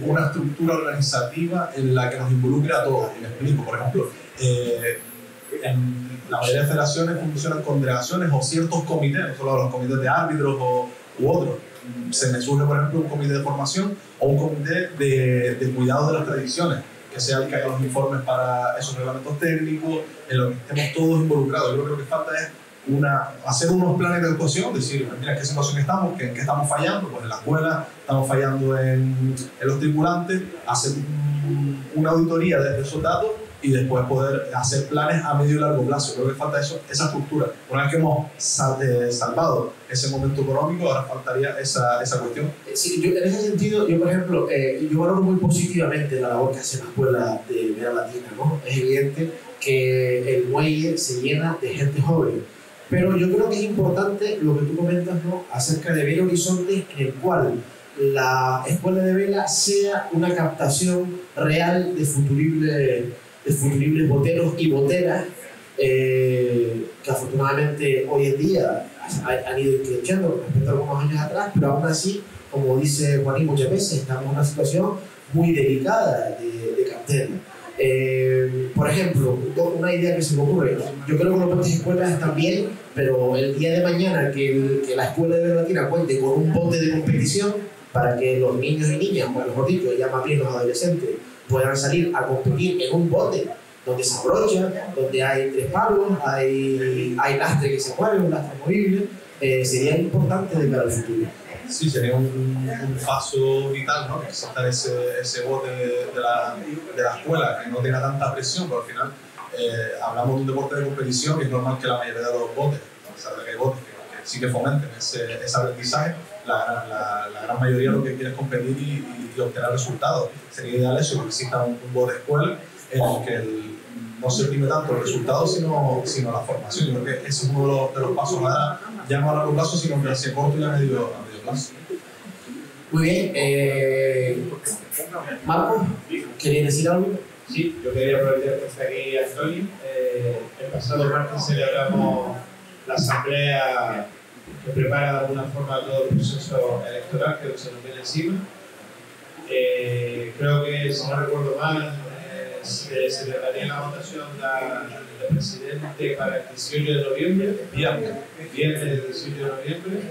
una estructura organizativa en la que nos involucre a todos. Y me explico, por ejemplo, en la mayoría de federaciones funcionan con delegaciones o ciertos comités, no solo los comités de árbitros u otros. Se me surge, por ejemplo, un comité de formación o un comité de cuidado de las tradiciones, que sea el que haga los informes para esos reglamentos técnicos, en los que estemos todos involucrados. Yo creo que lo que falta es hacer unos planes de actuación, decir, mira, en qué situación estamos, en qué estamos fallando. Pues en la escuela estamos fallando en los tripulantes, hacer una auditoría de esos datos y después poder hacer planes a medio y largo plazo. Creo que falta esa estructura. Una vez que hemos salvado ese momento económico, ahora faltaría esa cuestión. Sí, en ese sentido, yo por ejemplo, yo valoro muy positivamente la labor que hace la escuela de Vera Latina, ¿no? Es evidente que el muelle se llena de gente joven, pero yo creo que es importante lo que tú comentas, ¿no?, acerca de ver horizontes en el cual la escuela de vela sea una captación real de futuribles boteros y boteras que afortunadamente hoy en día han ido creciendo respecto a algunos años atrás, pero aún así, como dice Juanín muchas veces, estamos en una situación muy delicada de cartera. Por ejemplo, una idea que se me ocurre, yo creo que los botes de escuelas están bien, pero el día de mañana que la escuela de Vera Latina cuente con un bote de competición para que los niños y niñas, o mejor dicho, ya más bien los adolescentes, puedan salir a competir en un bote donde se abrocha, donde hay 3 palos, hay lastre que se mueve, un lastre movible, sería importante de cara al futuro. Sí, sería un paso vital, ¿no? Que exista ese bote de la escuela, que no tenga tanta presión, pero al final hablamos de un deporte de competición y es normal que la mayoría de los botes, a pesar de que hay botes que sí que fomenten ese aprendizaje, la gran mayoría lo que quiere es competir y obtener resultados. Sería ideal eso, que exista un bote de escuela en el que no se prime tanto el resultado, sino la formación. Yo creo que ese es uno de los pasos, ya no a largo plazo, sino que hacia corto y a medio plazo. Muy bien. Marco, ¿querías decir algo? Sí, yo quería aprovechar que está aquí Antonio. El pasado martes celebramos la asamblea que prepara de alguna forma todo el proceso electoral que se nos viene encima. Creo que, si no recuerdo mal, se celebraría la votación del presidente para el 18 de noviembre, viernes del 18 de noviembre,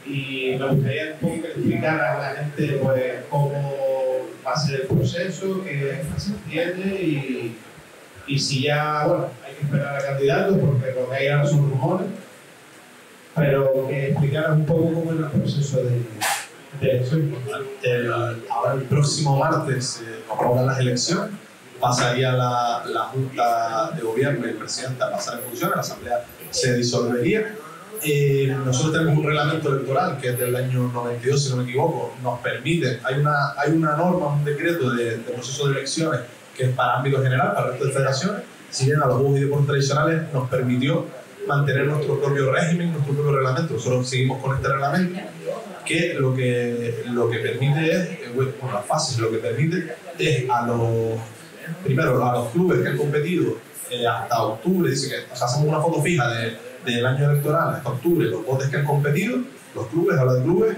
y me gustaría un poco explicar a la gente pues, cómo va a ser el proceso, qué fase tiene y si ya, bueno, hay que esperar a candidatos porque lo que hay ahora son rumores, pero que explicaras un poco cómo es el proceso de elección. Ahora el próximo martes aprobarán las elecciones, pasaría la Junta de Gobierno y el presidente a pasar en funciones, la Asamblea se disolvería. Nosotros tenemos un reglamento electoral que es del año 92, si no me equivoco, nos permite, hay una norma, un decreto de proceso de elecciones que es para ámbito general, para el resto de federaciones. Si bien a los juegos y deportes tradicionales nos permitió mantener nuestro propio régimen, nuestro propio reglamento. Nosotros seguimos con este reglamento que lo que permite es, bueno, las fases, lo que permite es primero a los clubes que han competido hasta octubre, dice que hacemos una foto fija del año electoral hasta octubre, los botes que han competido, los clubes, habla de clubes,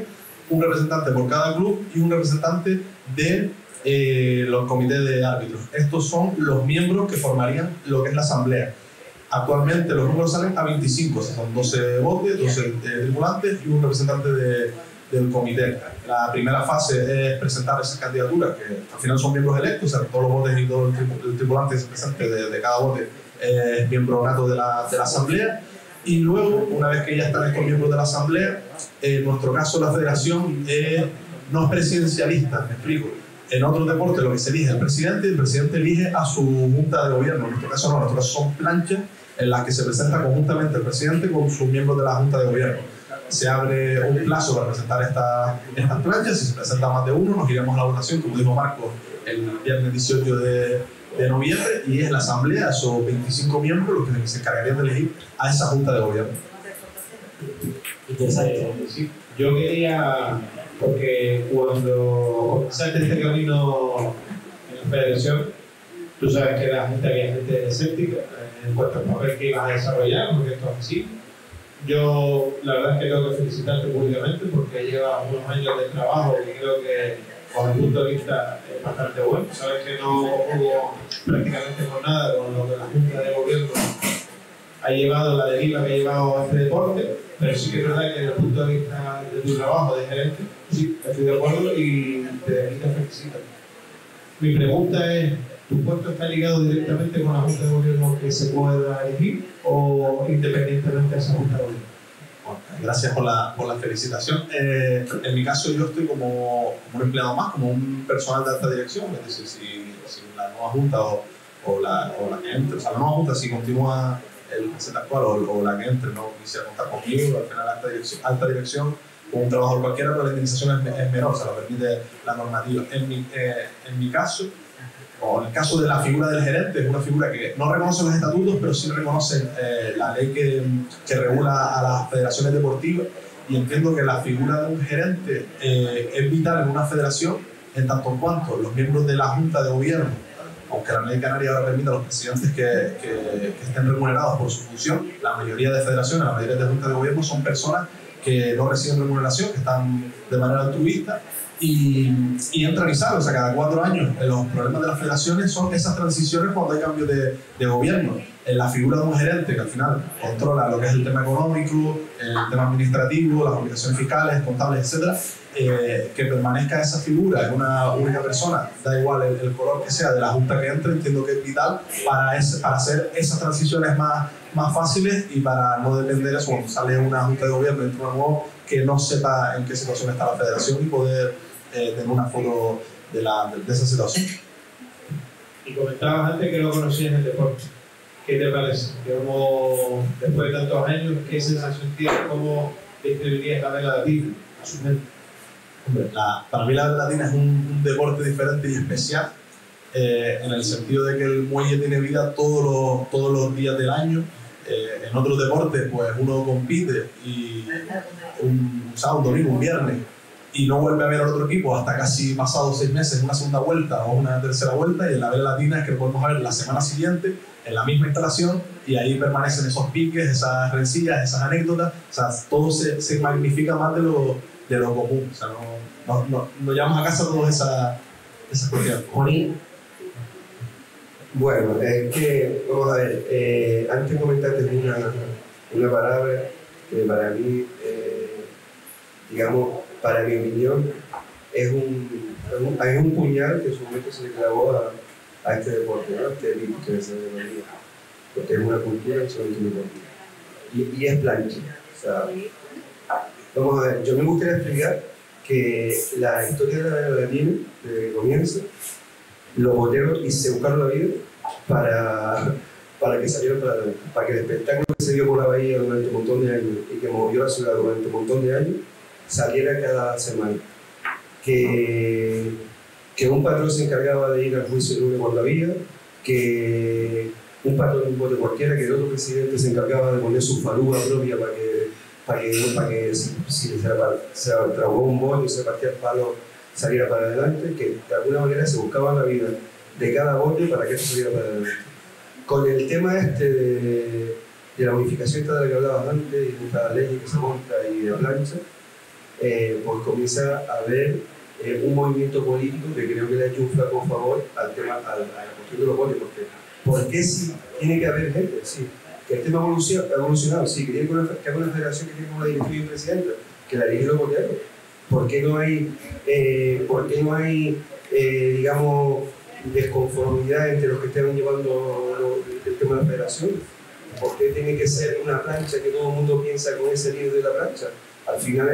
un representante por cada club y un representante de los comités de árbitros. Estos son los miembros que formarían lo que es la asamblea. Actualmente los números salen a 25, o sea, son 12 botes, 12 tripulantes y un representante del comité. La primera fase es presentar esas candidaturas, que al final son miembros electos, o sea, todos los botes y todo el tripulante que se presente de cada bote es miembro nato de la asamblea. Y luego, una vez que ya están estos miembros de la asamblea, en nuestro caso la federación no es presidencialista, me explico. En otros deportes lo que se elige es el presidente y el presidente elige a su junta de gobierno. En nuestro caso no, en nuestro caso son planchas en las que se presenta conjuntamente el presidente con sus miembros de la junta de gobierno. Se abre un plazo para presentar estas planchas. Si se presenta más de uno, nos iremos a la votación, como dijo Marco, el viernes 18 de noviembre, y es la asamblea, esos 25 miembros, los que se encargarían de elegir a esa junta de gobierno. Interesante. Sí, yo quería, porque cuando comenzaste este camino en la federación, tú sabes que la gente había gente escéptica en cuanto al papel que ibas a desarrollar, porque esto es así. Yo, la verdad es que tengo que felicitarte públicamente porque llevas unos años de trabajo que creo que, con el punto de vista, es bastante bueno. Sabes que no hubo prácticamente con nada con lo que la Junta de Gobierno ha llevado, la deriva que ha llevado a este deporte, pero sí que es verdad que desde el punto de vista de tu trabajo de gerente, sí, estoy de acuerdo y te felicito. Mi pregunta es, ¿tu puesto está ligado directamente con la Junta de Gobierno que se pueda elegir o independientemente de esa Junta de Gobierno? Bueno, gracias por la felicitación. En mi caso yo estoy como un empleado más, como un personal de alta dirección, es decir, si la nueva Junta o la que entre, o sea, la nueva Junta si continúa el presidente actual o la que entre no quisiera contar conmigo, al final alta dirección con un trabajador cualquiera, pero la indemnización es menor, o sea, lo permite la normativa. En mi caso, o en el caso de la figura del gerente, es una figura que no reconoce los estatutos, pero sí reconoce la ley que regula a las federaciones deportivas, y entiendo que la figura de un gerente es vital en una federación en tanto en cuanto los miembros de la Junta de Gobierno, aunque la ley canaria ahora permite a los presidentes que estén remunerados por su función, la mayoría de federaciones, la mayoría de juntas de gobierno son personas que no reciben remuneración, que están de manera altruista y entran y salen. O sea, cada 4 años los problemas de las federaciones son esas transiciones cuando hay cambio de gobierno. la figura de un gerente que al final controla lo que es el tema económico, el tema administrativo, las obligaciones fiscales, contables, etc., que permanezca esa figura en una única persona, da igual el color que sea de la junta que entre, entiendo que es vital para hacer esas transiciones más fáciles y para no depender de eso cuando sale una junta de gobierno dentro de un nuevo que no sepa en qué situación está la federación y poder tener una foto de esa situación. Y comentabas antes que no conocías el deporte. ¿Qué te parece? Como después de tantos años, ¿qué sensación tienes? ¿Cómo describirías la vela latina a su mente? Hombre, para mí la vela latina es un deporte diferente y especial en el sentido de que el muelle tiene vida todos los días del año. En otros deportes, pues uno compite y un sábado, un domingo, un viernes y no vuelve a ver al otro equipo hasta casi pasados 6 meses, una segunda vuelta o una tercera vuelta, y en la vela latina es que lo podemos ver la semana siguiente en la misma instalación y ahí permanecen esos piques, esas rencillas, esas anécdotas, o sea, todo se magnifica más de lo común, o sea, no llevamos a casa todas esas cuestiones. Juanín. Bueno, vamos a ver, antes de comentarte una palabra que para mí, digamos, para mi opinión, es un puñal que en su momento se le clavó a este deporte, ¿no? Este elite que se denomina, porque es una cultura que solamente un deporte. Y es plancha. O sea, vamos a ver, yo me gustaría explicar que la historia de la vela latina, desde que comienza, los boteros y se buscaron la vida para que salieran para adelante, para que el espectáculo que se dio por la bahía durante un montón de años y que movió la ciudad durante un montón de años saliera cada semana. Que un patrón se encargaba de ir al juicio de lunes cuando había, que un patrón de un bote cualquiera, que el otro presidente se encargaba de poner su falúa propia para que si se trabó un bollo y se partía el palo saliera para adelante, que de alguna manera se buscaba la vida de cada bote para que esto saliera para adelante. Con el tema de la unificación de la que hablabas antes, y de cada ley que se monta y de plancha, pues comienza a haber un movimiento político que creo que le ha hecho un flaco favor al tema, a la cuestión de los botes, ¿por qué sí tiene que haber gente? Sí, que el tema ha evolucionado, sí, que tiene que haber una federación que tiene una directiva y presidenta, que la dirige los boteros. ¿Por qué no hay, digamos, desconformidad entre los que están llevando el tema de la federación? ¿Por qué tiene que ser una plancha que todo el mundo piensa con ese líder de la plancha? Al final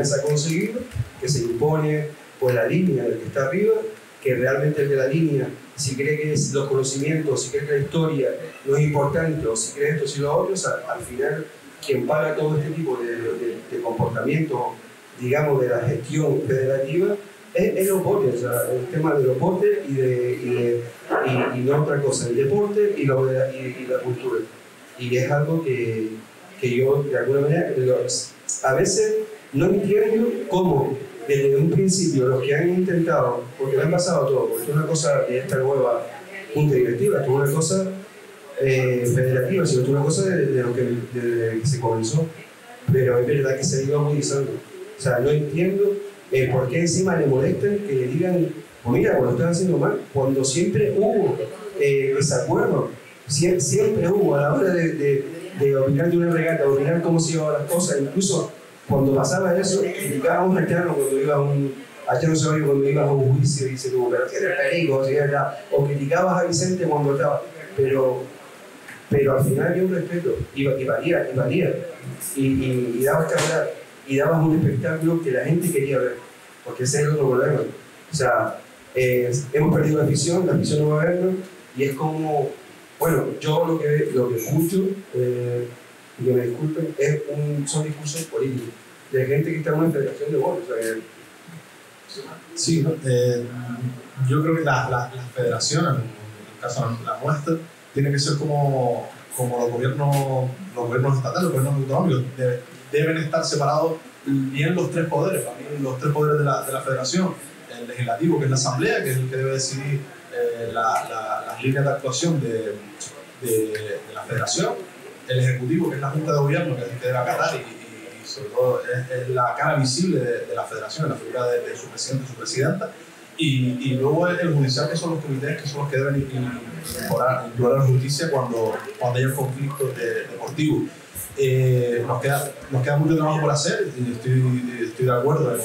se ha conseguido que se impone pues, la línea del que está arriba, que realmente el de la línea, si cree que los conocimientos, si cree que la historia no es importante, o si cree esto, si lo otro, al final quien paga todo este tipo de comportamiento, digamos, de la gestión federativa, es los botes, o sea, el tema de los botes y no otra cosa, el deporte y la cultura. Y es algo que yo, de alguna manera, a veces no entiendo cómo, desde un principio, los que han intentado, porque le han pasado todo, porque esto es una cosa de esta nueva junta directiva, esto es una cosa federativa, sino esto es una cosa de lo que se comenzó, pero es verdad que se ha ido agudizando. O sea, no entiendo por qué encima le molestan que le digan, pues mira, cuando están haciendo mal, cuando siempre hubo desacuerdo, siempre hubo a la hora de opinar de una regata, opinar cómo se iban las cosas, incluso cuando pasaba eso, criticábamos a Chano cuando iba a cuando iba a un juicio y dice tú, pero ¿qué eres perico? O criticabas a Vicente cuando estaba, pero al final había un respeto, y valía, y dabas que hablar, y dabas un espectáculo que la gente quería ver, porque ese es el otro problema. O sea, hemos perdido la afición no va a verlo, y es como, bueno, yo lo que escucho, y que me disculpen, son discursos políticos, de gente que está en una federación de bolos. O sea, sí, yo creo que las federaciones, en el caso de la nuestra, tienen que ser como los gobiernos estatales, los gobiernos autonómicos, deben estar separados bien los tres poderes, para mí los tres poderes de la federación, el legislativo, que es la asamblea, que es el que debe decidir las líneas de actuación de la federación, el ejecutivo, que es la junta de gobierno, que es el que debe acatar y sobre todo es la cara visible de la federación, la figura de su presidente y su presidenta, y luego el judicial, que son los comités, que son los que deben implorar justicia cuando haya conflictos deportivos. Nos queda mucho trabajo por hacer y estoy de acuerdo en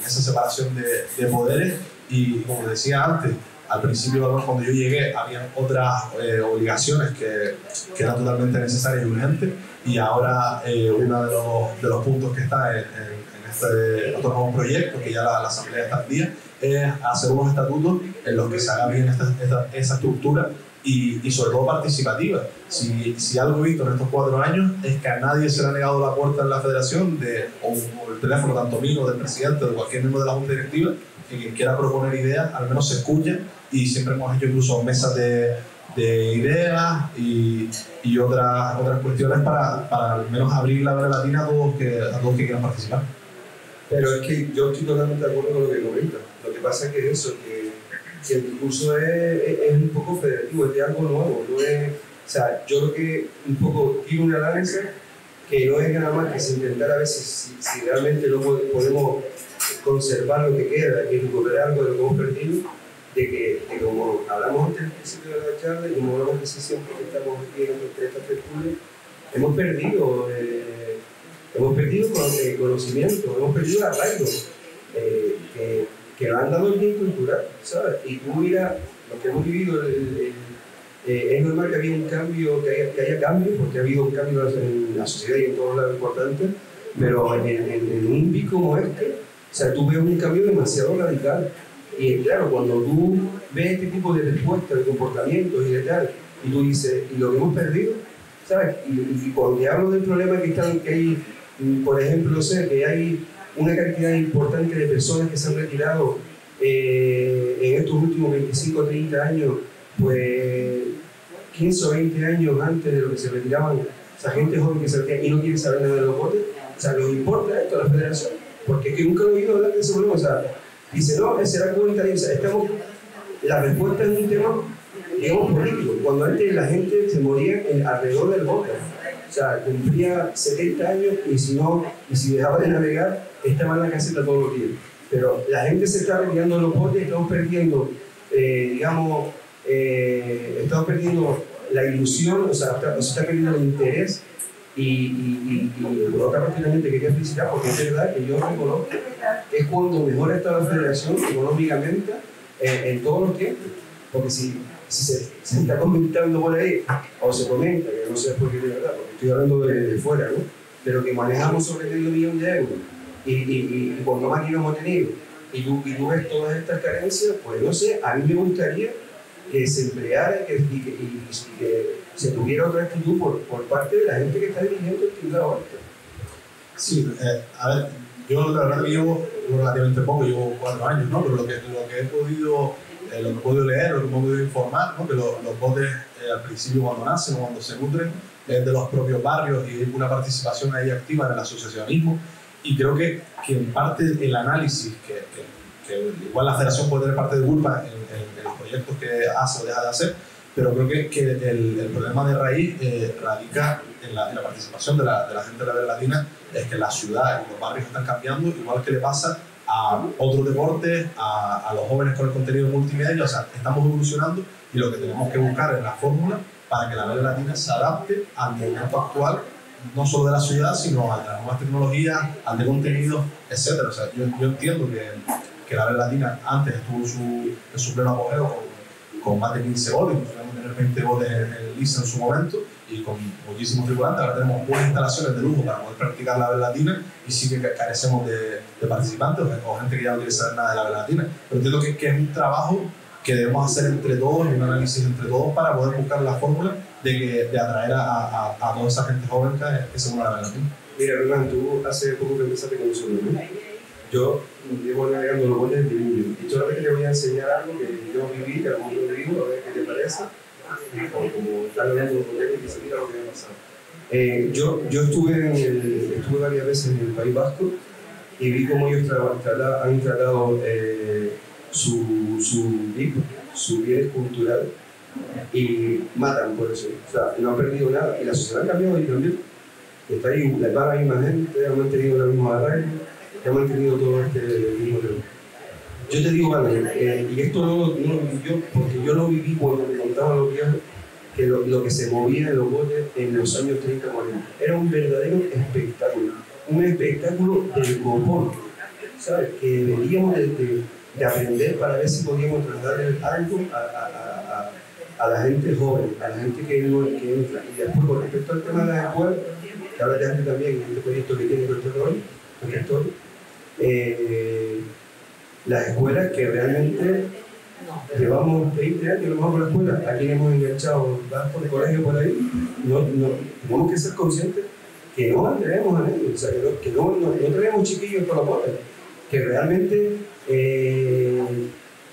esa separación de poderes y como decía antes, al principio cuando yo llegué había otras obligaciones que eran totalmente necesarias y urgentes y ahora uno de los puntos que está en estos nuevos proyectos que ya la Asamblea está al día es hacer unos estatutos en los que se haga bien esa estructura y sobre todo participativa. Si algo he visto en estos 4 años es que a nadie se le ha negado la puerta en la federación o el teléfono tanto mío, del presidente o de cualquier miembro de la junta directiva, que quien quiera proponer ideas al menos se escuche y siempre hemos hecho incluso mesas de ideas y otras cuestiones para al menos abrir la veda latina a todos que quieran participar. Pero es que yo estoy totalmente de acuerdo con lo que comenta. Lo que pasa es que eso, que el discurso es un poco federativo, es de algo nuevo. No es, o sea, yo creo que un poco tiro una lanza que no es nada más que se intentar a veces si realmente no podemos conservar lo que queda y recuperar algo de lo que hemos perdido, de que como hablamos antes del principio de la charla y como hablamos casi siempre que estamos aquí en esta tertulia, hemos perdido conocimiento, hemos perdido el arraigo que nos han dado el bien cultural, ¿sabes? Y tú mira, lo que hemos vivido, es normal que había un cambio, que haya cambios, porque ha habido un cambio en la sociedad y en todos lados importantes, pero en un BIC como este, o sea, tú ves un cambio demasiado radical. Y claro, cuando tú ves este tipo de respuestas, de comportamientos y de tal, y tú dices, ¿y lo que hemos perdido? ¿Sabes? Y cuando te hablo del problema que hay, por ejemplo, sé que hay una cantidad importante de personas que se han retirado en estos últimos 25 o 30 años, pues 15 o 20 años antes de lo que se retiraban, o sea, gente joven que se retira y no quiere saber nada de los botes, o sea, ¿nos importa esto a la federación? Porque es que nunca he oído hablar de ese problema, o sea, dice, no, será comunitario, o sea, la respuesta es un tema, digamos, político, cuando antes la gente se moría alrededor del bote. O sea, cumplía 70 años y si dejaba de navegar, estaba en la caseta todos los días. Pero la gente se está retirando en los botes y estamos perdiendo, estamos perdiendo la ilusión, o sea, se está perdiendo el interés. Y por otra parte también te quería felicitar porque es verdad que yo reconozco que es cuando mejor está la federación económicamente en todos los tiempos. Porque si se está comentando por ahí, o se comenta, que no sé por qué de verdad, porque estoy hablando de fuera, ¿no? Pero que manejamos sobre medio millón de euros y cuando más dinero hemos tenido y tú ves todas estas carencias, pues no sé, a mí me gustaría que se empleara y que se tuviera otra actitud por parte de la gente que está dirigiendo el Tribunal ahora. Sí, a ver, yo la verdad que llevo relativamente poco, llevo 4 años, ¿no? Pero lo que he podido leer, lo que he podido informar, ¿no? Que los botes al principio cuando nacen o cuando se nutren es de los propios barrios y hay una participación ahí activa en el asociacionismo y creo que en parte el análisis que igual la federación puede tener parte de culpa en los proyectos que hace o deja de hacer, pero creo que el problema de raíz radica en la participación de la gente de la veda latina, es que la ciudad y los barrios están cambiando, igual que le pasa a otros deportes, a los jóvenes con el contenido multimedia, o sea, estamos evolucionando y lo que tenemos que buscar es la fórmula para que la veda latina se adapte al momento actual, no solo de la ciudad, sino a las nuevas tecnologías, al de contenido, etc. O sea, yo entiendo que la veda latina antes estuvo en su pleno apogeo con más de 15 botes, incluso tener 20 botes en el LISA en su momento y con muchísimos tripulantes. Ahora tenemos buenas instalaciones de lujo para poder practicar la veda latina y sí que carecemos de participantes o gente que ya no quiere saber nada de la veda latina. Pero entiendo que es un trabajo que debemos hacer entre todos y un análisis entre todos para poder buscar la fórmula de atraer a toda esa gente joven que se mueve a la veda latina. Mira, Hernán, tú hace poco que empezaste con nosotros, ¿no? Yo llevo navegando los botes desde niño y solamente te voy a enseñar algo que yo viví, que a lo mejor lo digo, a ver qué te parece, o como estar hablando de un bote y se mira lo que ha pasado. Yo estuve varias veces en el País Vasco y vi cómo ellos han tratado su bien cultural y matan por eso, o sea, no han perdido nada y la sociedad ha cambiado ahí también. Está ahí, la misma gente, han mantenido la misma arraigo, que han mantenido todo este mismo tema. Yo te digo, vale, y esto no lo viví yo, porque yo lo viví cuando me contaban los viejos que lo que se movía en los botes en los años 30-40 era un verdadero espectáculo, un espectáculo del copón, ¿sabes? Que deberíamos de aprender para ver si podíamos trasladar algo a la gente joven, a la gente que entra. Y después, con respecto al tema de las escuelas, que ahora ya también en este proyecto que tiene nuestro rol, el rector, las escuelas que realmente llevamos 20 años a lo mejor con la escuela, aquí hemos enganchado por el colegio por ahí, tenemos que ser conscientes que no atraemos a niños, o sea, que no traemos chiquillos para los botes, que realmente,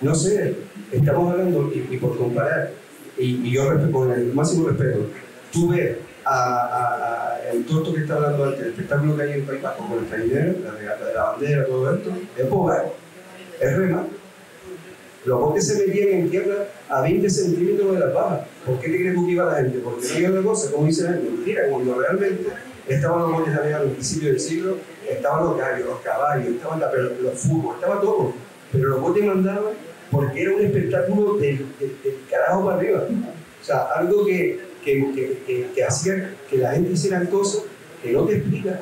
no sé, estamos hablando, y por comparar, y yo con el máximo respeto, tú ves todo esto que está hablando antes, el espectáculo que hay en el País Vasco, con el trainero, la regata de la bandera, todo esto, es pobre, es rema. Los botes se metían en tierra a 20 centímetros de la paja. ¿Por qué te crees que iba la gente? Porque no iba la cosa, como dicen, es mentira, cuando realmente estaban los botes navegados al principio del siglo, estaban los gallos, los caballos, estaban los furgos, estaba todo. Pero los botes mandaban porque era un espectáculo del carajo para arriba. O sea, algo que hacía que la gente hiciera cosas que no te explica.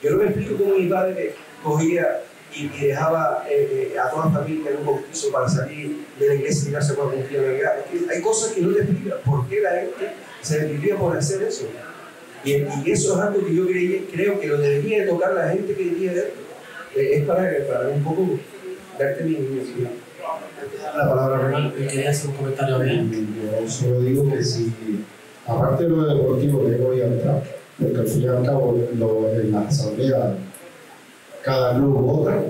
Yo no me explico cómo mi padre cogía y dejaba a toda la familia en un bautizo para salir de la iglesia y tirarse por un día de Navidad. Hay cosas que no te explican por qué la gente se desvivía por hacer eso. Y eso es algo que yo creo que lo debería de tocar la gente que diría de esto. Es para un poco darte mi opinión. La palabra, Renal, quería hacer un comentario bien. Yo solo digo que si, aparte de lo deportivo que voy a entrar, porque al fin y al cabo en la asamblea cada club vota,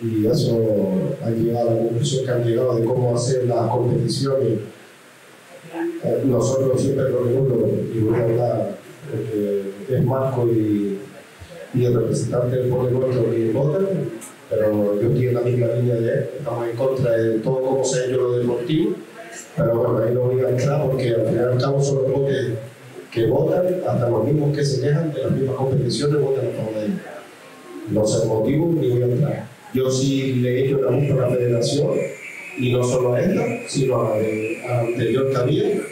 y eso ha llegado a la conclusión que han llegado de cómo hacer las competiciones. Nosotros siempre lo recuerdo, y voy a hablar porque es Marco y el representante del pueblo nuestro que votan, pero yo estoy en la misma línea de él, estamos en contra de todo como sea yo lo deportivo, pero bueno, ahí no voy a entrar porque al final y al cabo son los botes que votan, hasta los mismos que se quejan de las mismas competiciones votan a favor de ellos. No sé el motivo ni voy a entrar. Yo sí le he hecho una multa a la federación, y no solo a esta, sino a la anterior también,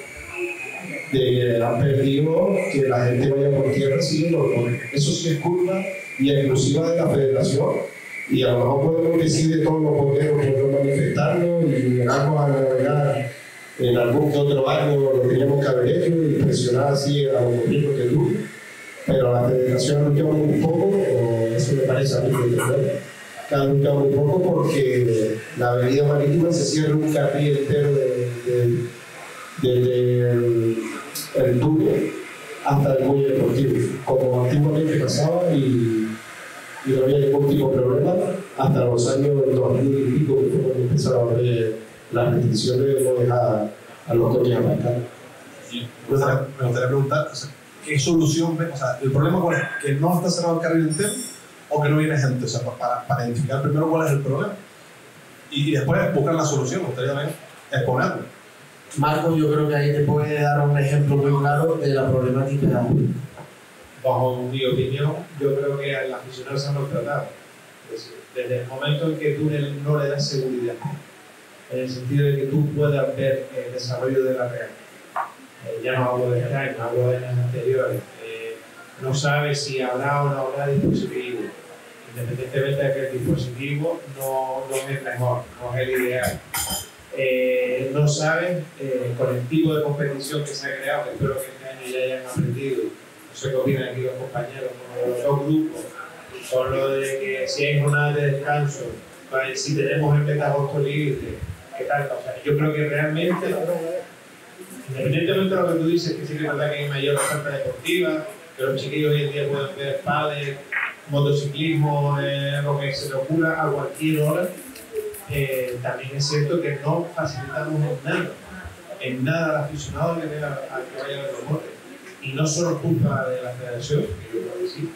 de que han perdido que la gente vaya por tierra siguiendo los botes. Eso sí es culpa y exclusiva de la federación, y a lo mejor podemos decir de todos los boteros que no manifestarnos y llegamos a navegar en algún que otro año lo teníamos que haber hecho y presionar así a los gobiernos que duren, pero la federación ha luchado muy poco, o eso me parece a mí que ha luchado muy poco porque la avenida marítima se cierra un carril entero desde el túnel hasta el muelle deportivo, como antiguamente pasaba, y no había ningún tipo de problema hasta los años 2000 y pico, que fue cuando empezaron a haber las restricciones de no dejar a los coches aparcar. Me gustaría preguntar, o sea, ¿qué solución ven? O sea, ¿el problema cuál es? ¿Que no está cerrado el carril entero o que no viene gente? O sea, para identificar primero cuál es el problema y después buscar la solución. Me gustaría también exponerlo. Marco, yo creo que ahí te puede dar un ejemplo muy claro de la problemática. Bajo mi opinión, yo creo que al aficionado se han maltratado. Es decir, desde el momento en que tú no le das seguridad, en el sentido de que tú puedas ver el desarrollo de la red. Ya no hablo de este año, hablo de años anteriores. No sabes si habrá o no habrá dispositivo, independientemente de que el dispositivo no es el mejor, no es el ideal. No sabes con el tipo de competición que se ha creado, que espero que este año ya hayan aprendido. No sé qué opinan aquí los compañeros, con los dos grupos, con lo de que si hay jornadas de descanso, si tenemos el mes de agosto libre, ¿qué tal? O sea, yo creo que realmente, independientemente de lo que tú dices, que sí que es verdad que hay mayor oferta deportiva, que los chiquillos hoy en día pueden ver pádel, motociclismo, lo que se le ocurra a cualquier hora, también es cierto que no facilitamos en nada al aficionado que vaya a ver los botes. Y no solo culpa de la federación, que yo creo que sí.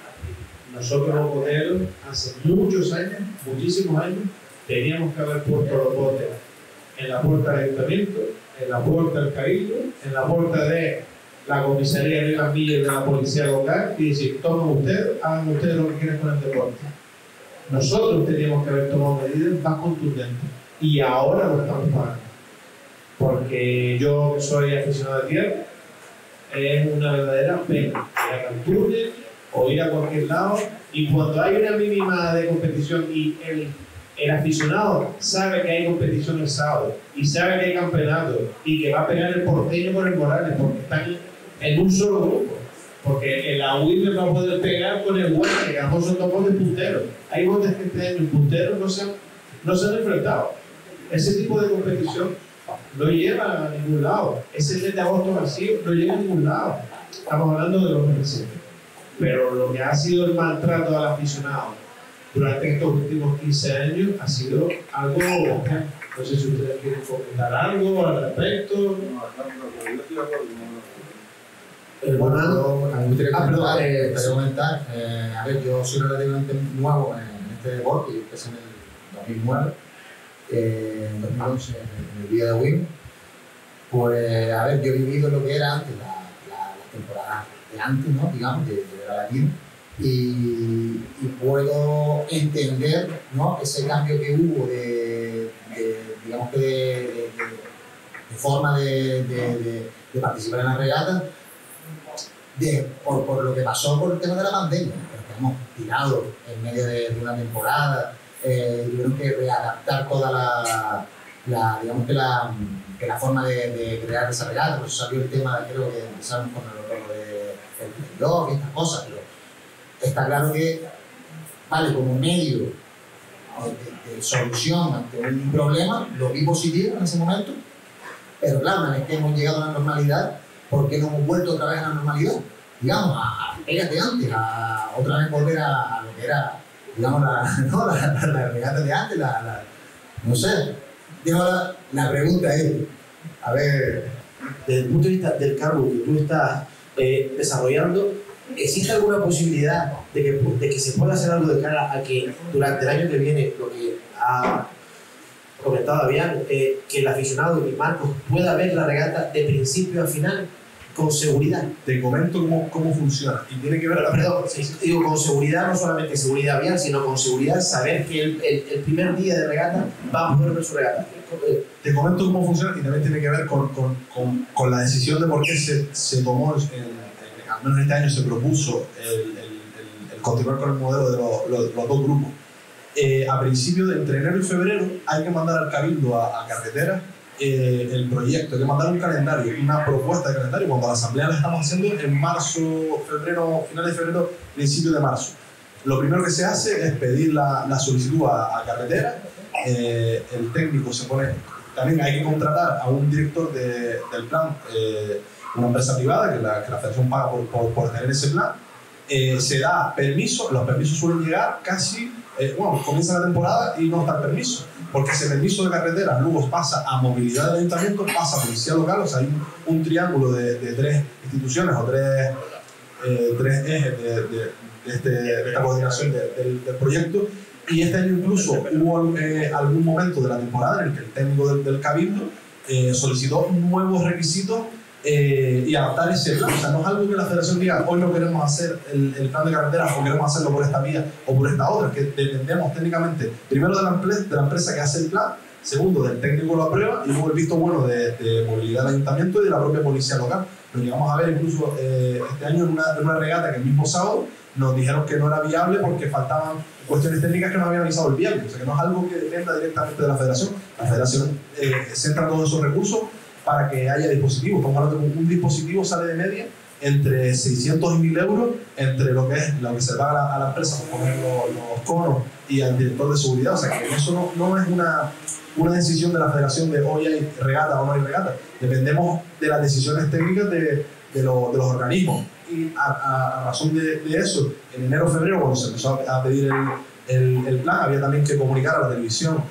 Nosotros los boteros, hace muchos años, muchísimos años, teníamos que haber puesto los botes en la puerta del ayuntamiento, en la puerta del cabildo, en la puerta de la comisaría de las villas de la policía local y decir, tomen ustedes, hagan ustedes lo que quieran con el deporte. Nosotros teníamos que haber tomado medidas más contundentes y ahora lo estamos pagando. porque yo que soy aficionado de tierra, es una verdadera pena ir a Canturria o ir a cualquier lado, y cuando hay una mínima de competición y el aficionado sabe que hay competición el sábado y sabe que hay campeonato y que va a pegar el Porteño con el Morales porque están en un solo grupo, porque el AUI le va a poder pegar con el Huesca, que ambos son dos botes punteros. Hay botes que este año punteros no se han enfrentado. Ese tipo de competición no lleva a ningún lado. Ese mes de agosto vacío no llega a ningún lado. Estamos hablando de los meses. Pero lo que ha sido el maltrato al aficionado durante estos últimos 15 años ha sido algo. No sé si ustedes quieren comentar algo al respecto. A mí me gustaría comentar, a ver, yo soy relativamente nuevo en este deporte, yo empecé en el 2009, en 2011, en el día de WIM. Pues, a ver, yo he vivido lo que era antes, la temporada de antes, ¿no? Digamos, de la Latino, y puedo entender, ¿no? Ese cambio que hubo de forma de participar en la regata, por lo que pasó por el tema de la pandemia, que hemos tirado en medio de una temporada, tuvieron que readaptar toda la forma de crear esa regata. Por eso salió el tema, creo que empezaron con lo del playoff y estas cosas, pero está claro que vale como medio de solución ante un problema, lo vi positivo en ese momento, pero claro, una vez que hemos llegado a la normalidad, ¿por qué no hemos vuelto otra vez a la normalidad? Digamos, a pegas de antes, a otra vez volver a lo que era, digamos, la regata de antes, no sé. Digo, la pregunta es, a ver, desde el punto de vista del cargo que tú estás desarrollando, ¿existe alguna posibilidad de que se pueda hacer algo de cara a que durante el año que viene, lo que ha comentado Davián, que el aficionado y Marcos pueda ver la regata de principio a final con seguridad? Te comento cómo funciona. Y tiene que ver. Perdón, digo con seguridad, no solamente seguridad vial, sino con seguridad saber que el primer día de regata va a poder ver su regata. Te comento cómo funciona y también tiene que ver con la decisión de por qué se tomó, al menos este año se propuso el continuar con el modelo de los dos grupos. A principios de entre enero y febrero hay que mandar al Cabildo a Carretera el proyecto, hay que mandar un calendario, una propuesta de calendario. Cuando la asamblea la estamos haciendo en marzo, febrero, finales de febrero, principio de marzo. Lo primero que se hace es pedir la solicitud a Carretera. El técnico se pone, también hay que contratar a un director del plan, una empresa privada que la federación paga por tener ese plan. Se da permiso, los permisos suelen llegar casi, comienza la temporada y no está el permiso, porque ese permiso de carreteras luego pasa a movilidad del ayuntamiento, pasa a policía local, o sea, hay un triángulo de tres instituciones o tres ejes de esta coordinación del proyecto. Y este año incluso hubo algún momento de la temporada en el que el técnico del Cabildo solicitó nuevos requisitos y adaptar ese plan. O sea, no es algo que la federación diga, hoy no queremos hacer el plan de carreteras o queremos hacerlo por esta vía o por esta otra, que dependemos técnicamente primero de la empresa que hace el plan, segundo del técnico que lo aprueba y luego el visto bueno de movilidad del ayuntamiento y de la propia policía local. Lo llegamos a ver incluso este año en una regata que el mismo sábado nos dijeron que no era viable porque faltaban cuestiones técnicas que nos habían avisado el viernes. O sea, que no es algo que dependa directamente de la federación. La federación centra todos esos recursos para que haya dispositivos. Estamos hablando de un dispositivo sale de media entre 600 y 1000 euros entre lo que se paga a la empresa por poner los conos y al director de seguridad. O sea, que eso no es una decisión de la federación de hoy hay regata o no hay regata. Dependemos de las decisiones técnicas de los organismos. Y a razón de eso, en enero o febrero, cuando se empezó a pedir el plan, había también que comunicar a la televisión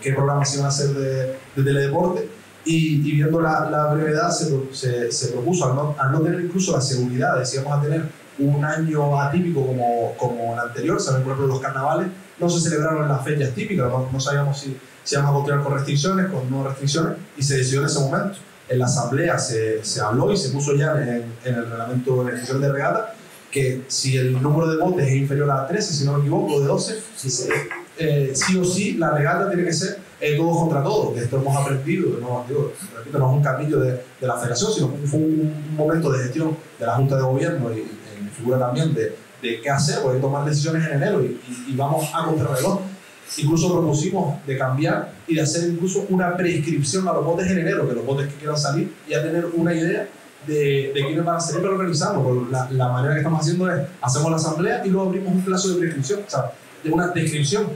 qué programas se iban a hacer de teledeporte. Y viendo la brevedad, se propuso, al no tener incluso la seguridad de si íbamos a tener un año atípico como el anterior. Saben, por ejemplo, los carnavales no se celebraron en las fechas típicas, no sabíamos si íbamos a continuar con restricciones, con no restricciones, y se decidió en ese momento. En la asamblea se habló y se puso ya en el reglamento de ejecución de regata que si el número de botes es inferior a 13, si no me equivoco, de 12, sí o sí la regata tiene que ser todos contra todos, que esto hemos aprendido, no es un camino de la federación, sino que fue un momento de gestión de la Junta de Gobierno y en mi figura también de qué hacer, porque hay que tomar decisiones en enero y vamos a contrarreloj. Incluso propusimos de cambiar y de hacer incluso una prescripción a los botes en enero, que los botes que quieran salir ya tener una idea de quiénes van a salir para organizarlo. La manera que estamos haciendo es, hacemos la asamblea y luego abrimos un plazo de prescripción, o sea, de una descripción,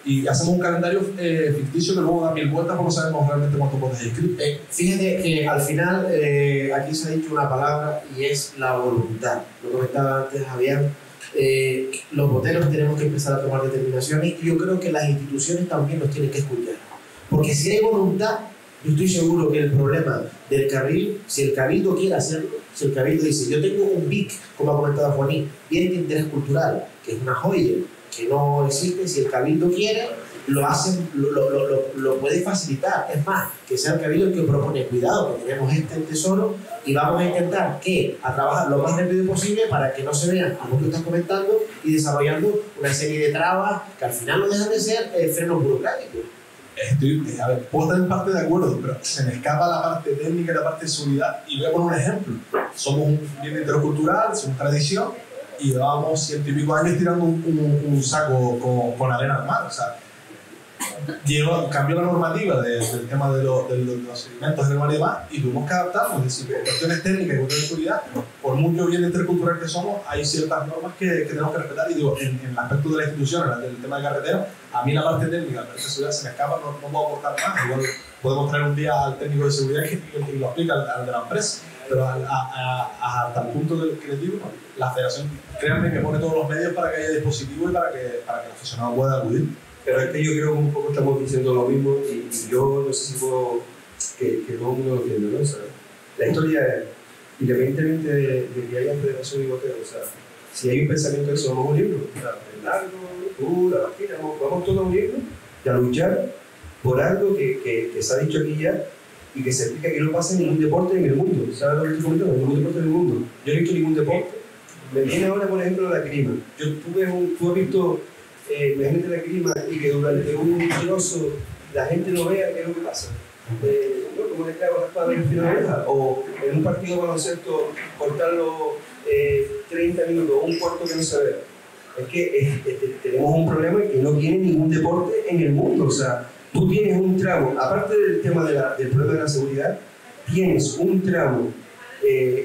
y hacemos un calendario ficticio que luego da 1000 vueltas porque no sabemos realmente cuántos botes hay escritos. Fíjate que al final aquí se ha dicho una palabra y es la voluntad. Lo comentaba antes Javier, los boteros tenemos que empezar a tomar determinaciones y yo creo que las instituciones también nos tienen que escuchar. Porque si hay voluntad, yo estoy seguro que el problema del carril, si el cabildo quiere hacerlo, si el cabildo dice, yo tengo un BIC, como ha comentado Juanín, bien de interés cultural, que es una joya, que no existe, si el cabildo quiere, lo puede facilitar. Es más, que sea el cabildo el que propone, cuidado, que tenemos este tesoro y vamos a intentar a trabajar lo más rápido posible para que no se vean, como tú estás comentando, y desarrollando una serie de trabas que al final no dejan de ser frenos burocráticos. A ver, puedo estar en parte de acuerdo, pero se me escapa la parte técnica y la parte de seguridad. Y voy a poner un ejemplo. Somos un bien de interés cultural, somos tradición, y llevábamos 100 y pico años tirando un saco con arena al mar. O sea, cambió la normativa del tema de los sedimentos en el mar y demás, y tuvimos que adaptarnos. Es decir, por cuestiones técnicas y cuestiones de seguridad, por mucho bien intercultural que somos, hay ciertas normas que tenemos que respetar. Y digo, en el aspecto de la institución, en el tema de carretera, a mí la parte técnica, la parte de seguridad se me escapa, no puedo aportar más. Igual podemos traer un día al técnico de seguridad que lo explica al de la empresa, pero hasta el punto del creativo, la federación, créanme que pone todos los medios para que haya dispositivos y para que el aficionado pueda acudir. Pero es que yo creo que un poco estamos diciendo lo mismo y yo no sé si puedo que todo el mundo lo entienda, ¿no? O sea, la historia es, independientemente de que haya federación y botero, o sea, si hay un pensamiento de eso, vamos a unirnos. O sea, Bernardo, tú, la Bastida, vamos todos a unirnos y a luchar por algo que se ha dicho aquí ya y que se explica que no pasa en ningún deporte en el mundo. ¿Sabes lo que estoy comentando? Ningún deporte en el mundo. Yo no he visto ningún deporte. Me viene ahora, por ejemplo, la esgrima. Tú has visto imagínate la esgrima y que durante un trozo la gente no vea qué es lo que pasa. ¿No? Como le clavo la espada en el final de la oreja. O en un partido de baloncesto cortarlo 30 minutos o un cuarto que no se vea. Es que tenemos un problema que no tiene ningún deporte en el mundo. O sea, tú tienes un tramo, aparte del tema del problema de la seguridad, tienes un tramo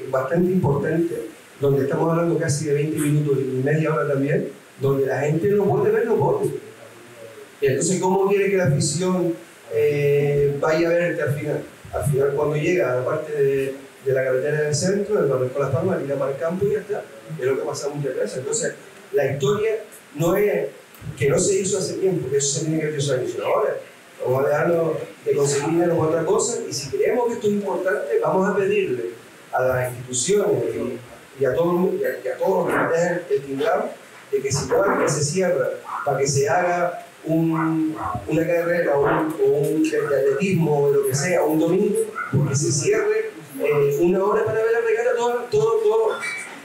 bastante importante, donde estamos hablando casi de 20 minutos y media hora también, donde la gente no puede ver los botes. Y entonces, ¿cómo quiere que la afición vaya a verte al final? Al final, cuando llega a la parte de la carretera del centro, del barrio con Las Palmas, tira para el campo y ya está. Es lo que pasa muchas veces. Entonces, la historia no es que no se hizo hace tiempo, que eso se tiene que hacer hace años. Ahora, vamos a dejarnos de conseguir dinero con otra cosa, y si creemos que esto es importante, vamos a pedirle a las instituciones y a todos los que manejan el tinglado de que si puedan, que se cierra para que se haga una carrera o un de atletismo o lo que sea, un domingo, porque se cierre una hora para ver la regata, todo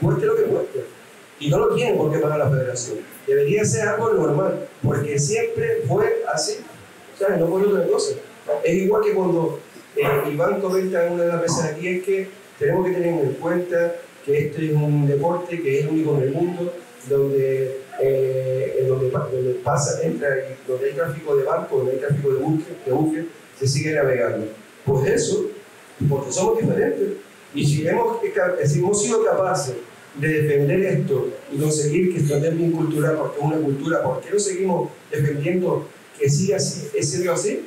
cueste lo que cueste. Y no lo tienen por qué pagar la federación. Debería ser algo normal, porque siempre fue así, ¿sabes? No por otra cosa. Es igual que cuando Iván comenta en una de las veces aquí, es que tenemos que tener en cuenta que este es un deporte que es el único en el mundo donde donde hay tráfico de barcos, donde hay tráfico de buques, se sigue navegando. Pues eso, porque somos diferentes. Y si hemos sido capaces de defender esto y conseguir que esto esté bien cultural, porque es una cultura, ¿por qué no seguimos defendiendo que siga así, así?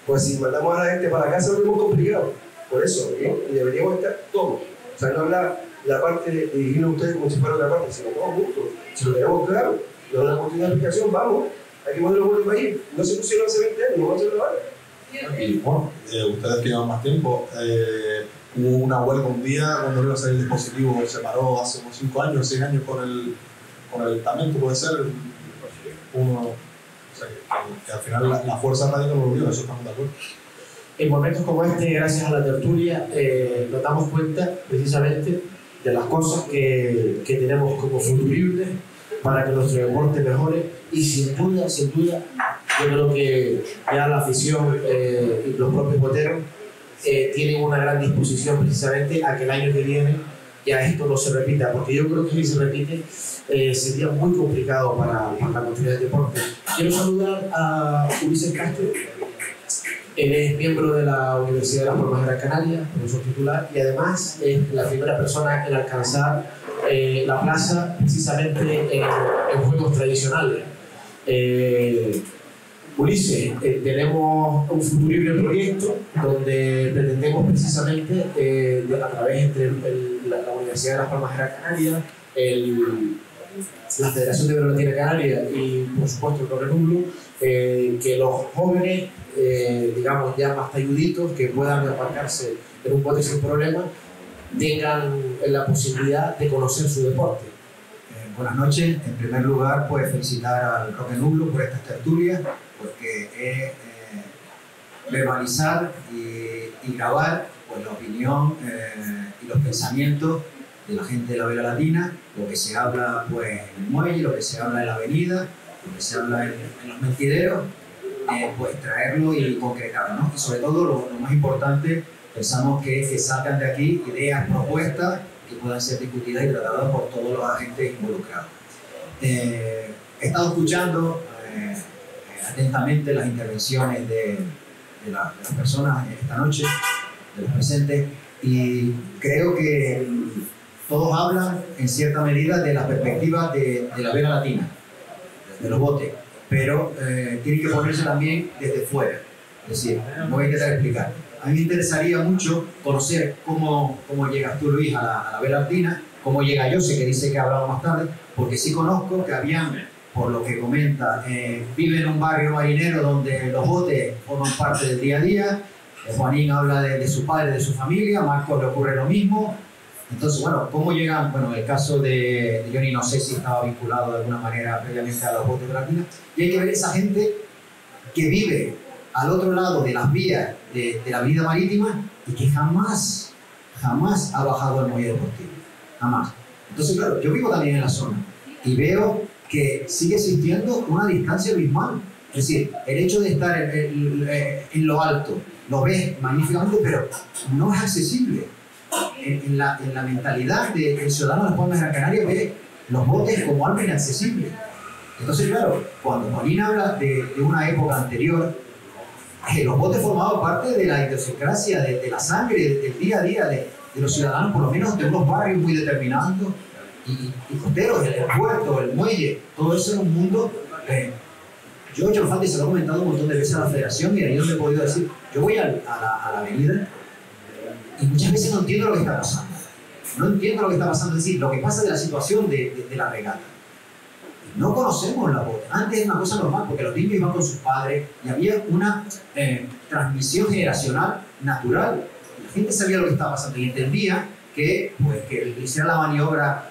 Pues si mandamos a la gente para la casa, lo hemos complicado. Por eso, y deberíamos estar todos. O sea, no hablar la parte de dirigirnos a ustedes como si fuera otra parte, sino todos juntos. Si lo tenemos claro, nos da una oportunidad de explicación, vamos, hay que ponerlo por el país. No se pusieron hace 20 años, vamos a hacerlo ahora. Y bueno, ustedes que llevan más tiempo, hubo una huelga un día cuando iba a salir el dispositivo, se paró hace unos 5 años, 6 años con el estamento, puede ser uno, o sea, que al final la fuerza radical lo unió, eso estamos de acuerdo. En momentos como este, gracias a la tertulia, nos damos cuenta precisamente de las cosas que tenemos como futuribles para que nuestro deporte mejore, y sin duda, yo creo que ya la afición y los propios boteros tienen una gran disposición precisamente a que el año que viene ya esto no se repita, porque yo creo que si se repite sería muy complicado para la continuidad del deporte. Quiero saludar a Ulises Castro. Él es miembro de la Universidad de Las Palmas de Gran Canaria, profesor titular, y además es la primera persona en alcanzar la plaza precisamente en juegos tradicionales. Ulises, tenemos un futurible proyecto donde pretendemos precisamente, a través de la Universidad de Las Palmas de Gran Canaria, la Federación de Vela Latina Canaria y, por supuesto, el Roque Nublo, que los jóvenes, digamos ya más talluditos, que puedan aparcarse en un bote sin problema, tengan la posibilidad de conocer su deporte. Buenas noches. En primer lugar, pues felicitar al Roque Nublo por estas tertulias, porque es verbalizar y grabar pues, la opinión y los pensamientos de la gente de la Vela Latina, lo que se habla pues, en el muelle, lo que se habla en la avenida, lo que se habla en los mentideros, pues traerlo y concretarlo, ¿no? Y sobre todo, lo más importante, pensamos que es que salgan de aquí ideas, propuestas que puedan ser discutidas y tratadas por todos los agentes involucrados. He estado escuchando atentamente las intervenciones de las personas esta noche, de los presentes, y creo que todos hablan en cierta medida de la perspectiva de la Vela Latina, de los botes, pero tienen que ponerse también desde fuera. Es decir, voy a intentar explicar. A mí me interesaría mucho conocer cómo llegas tú, Luis, a la Vela Latina, cómo llega Jose, que dice que ha hablado más tarde, porque sí conozco que habían, por lo que comenta, vive en un barrio marinero donde los botes forman parte del día a día. Juanín habla de su padre, de su familia, a Marcos le ocurre lo mismo. Entonces, bueno, ¿cómo llegan? Bueno, el caso de Johnny no sé si estaba vinculado de alguna manera previamente a los botes de Latina. Y hay que ver esa gente que vive al otro lado de las vías de la avenida marítima y que jamás ha bajado al muelle deportivo. Jamás. Entonces, claro, yo vivo también en la zona y veo que sigue existiendo una distancia abismal. Es decir, el hecho de estar en lo alto, lo ves magníficamente, pero no es accesible. En la mentalidad del ciudadano de Las Palmas de Gran Canaria ve los botes como algo inaccesible. Entonces, claro, cuando Juanín habla de una época anterior, los botes formaban parte de la idiosincrasia, de la sangre, del día a día de los ciudadanos, por lo menos de unos barrios muy determinados y costeros, el puerto, el muelle, todo eso era un mundo. Yo he hecho falta y se lo he comentado un montón de veces a la federación, y ahí es donde he podido decir, yo voy a la avenida y muchas veces no entiendo lo que está pasando. No entiendo lo que está pasando, es decir, lo que pasa de la situación de la regata. No conocemos la bote. Antes era una cosa normal, porque los niños iban con sus padres y había una transmisión generacional natural. La gente sabía lo que estaba pasando y entendía que, pues, que hiciera la maniobra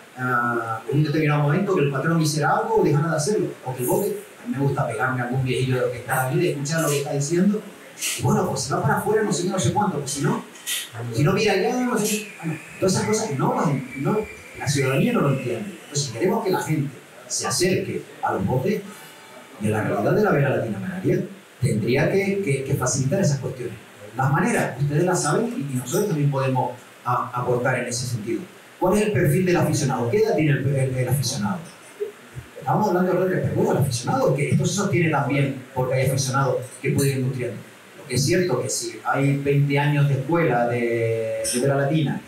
en un determinado momento, que el patrón hiciera algo o dejara de hacerlo, o que el bote, a mí me gusta pegarme a algún viejillo de lo que está ahí, de escuchar lo que está diciendo, y bueno, pues se va para afuera, no sé qué, no sé cuánto, pues si no mira allá, no sé qué. Bueno, todas esas cosas no, la ciudadanía no lo entiende. Entonces, si queremos que la gente se acerque a los botes y a la realidad de la Vela Latina Canaria, tendría que facilitar esas cuestiones. Las maneras, ustedes las saben y nosotros también podemos aportar en ese sentido. ¿Cuál es el perfil del aficionado? ¿Qué edad tiene el aficionado? Estamos hablando del respeto al aficionado, que esto se sostiene también porque hay aficionados que pueden ir nutriendo. Lo que es cierto que si hay 20 años de escuela de Vela Latina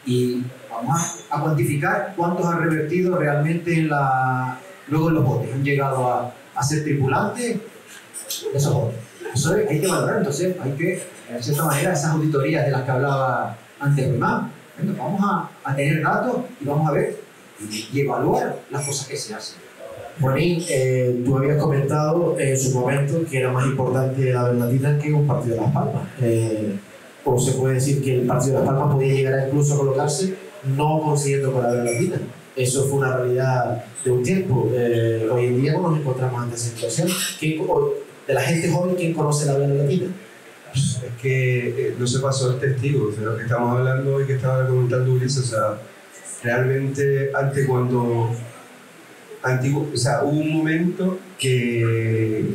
y vamos a cuantificar cuántos han revertido realmente luego en los botes, han llegado a ser tripulantes de esos botes. Eso hay que valorar, entonces hay que, de cierta manera, esas auditorías de las que hablaba antes Román, vamos a tener datos y vamos a ver y evaluar las cosas que se hacen. Juanín, tú habías comentado en su momento que era más importante la Vela Latina que un partido de Las Palmas. O se puede decir que el partido de Las Palmas podía llegar incluso a colocarse no consiguiendo con la Vela Latina. Eso fue una realidad de un tiempo. Hoy en día no nos encontramos ante esa situación. De la gente joven, ¿quién conoce la Vela Latina? Es que no se pasó el testigo de lo que estamos hablando y que estaba comentando Ulises. O sea, realmente antes hubo un momento que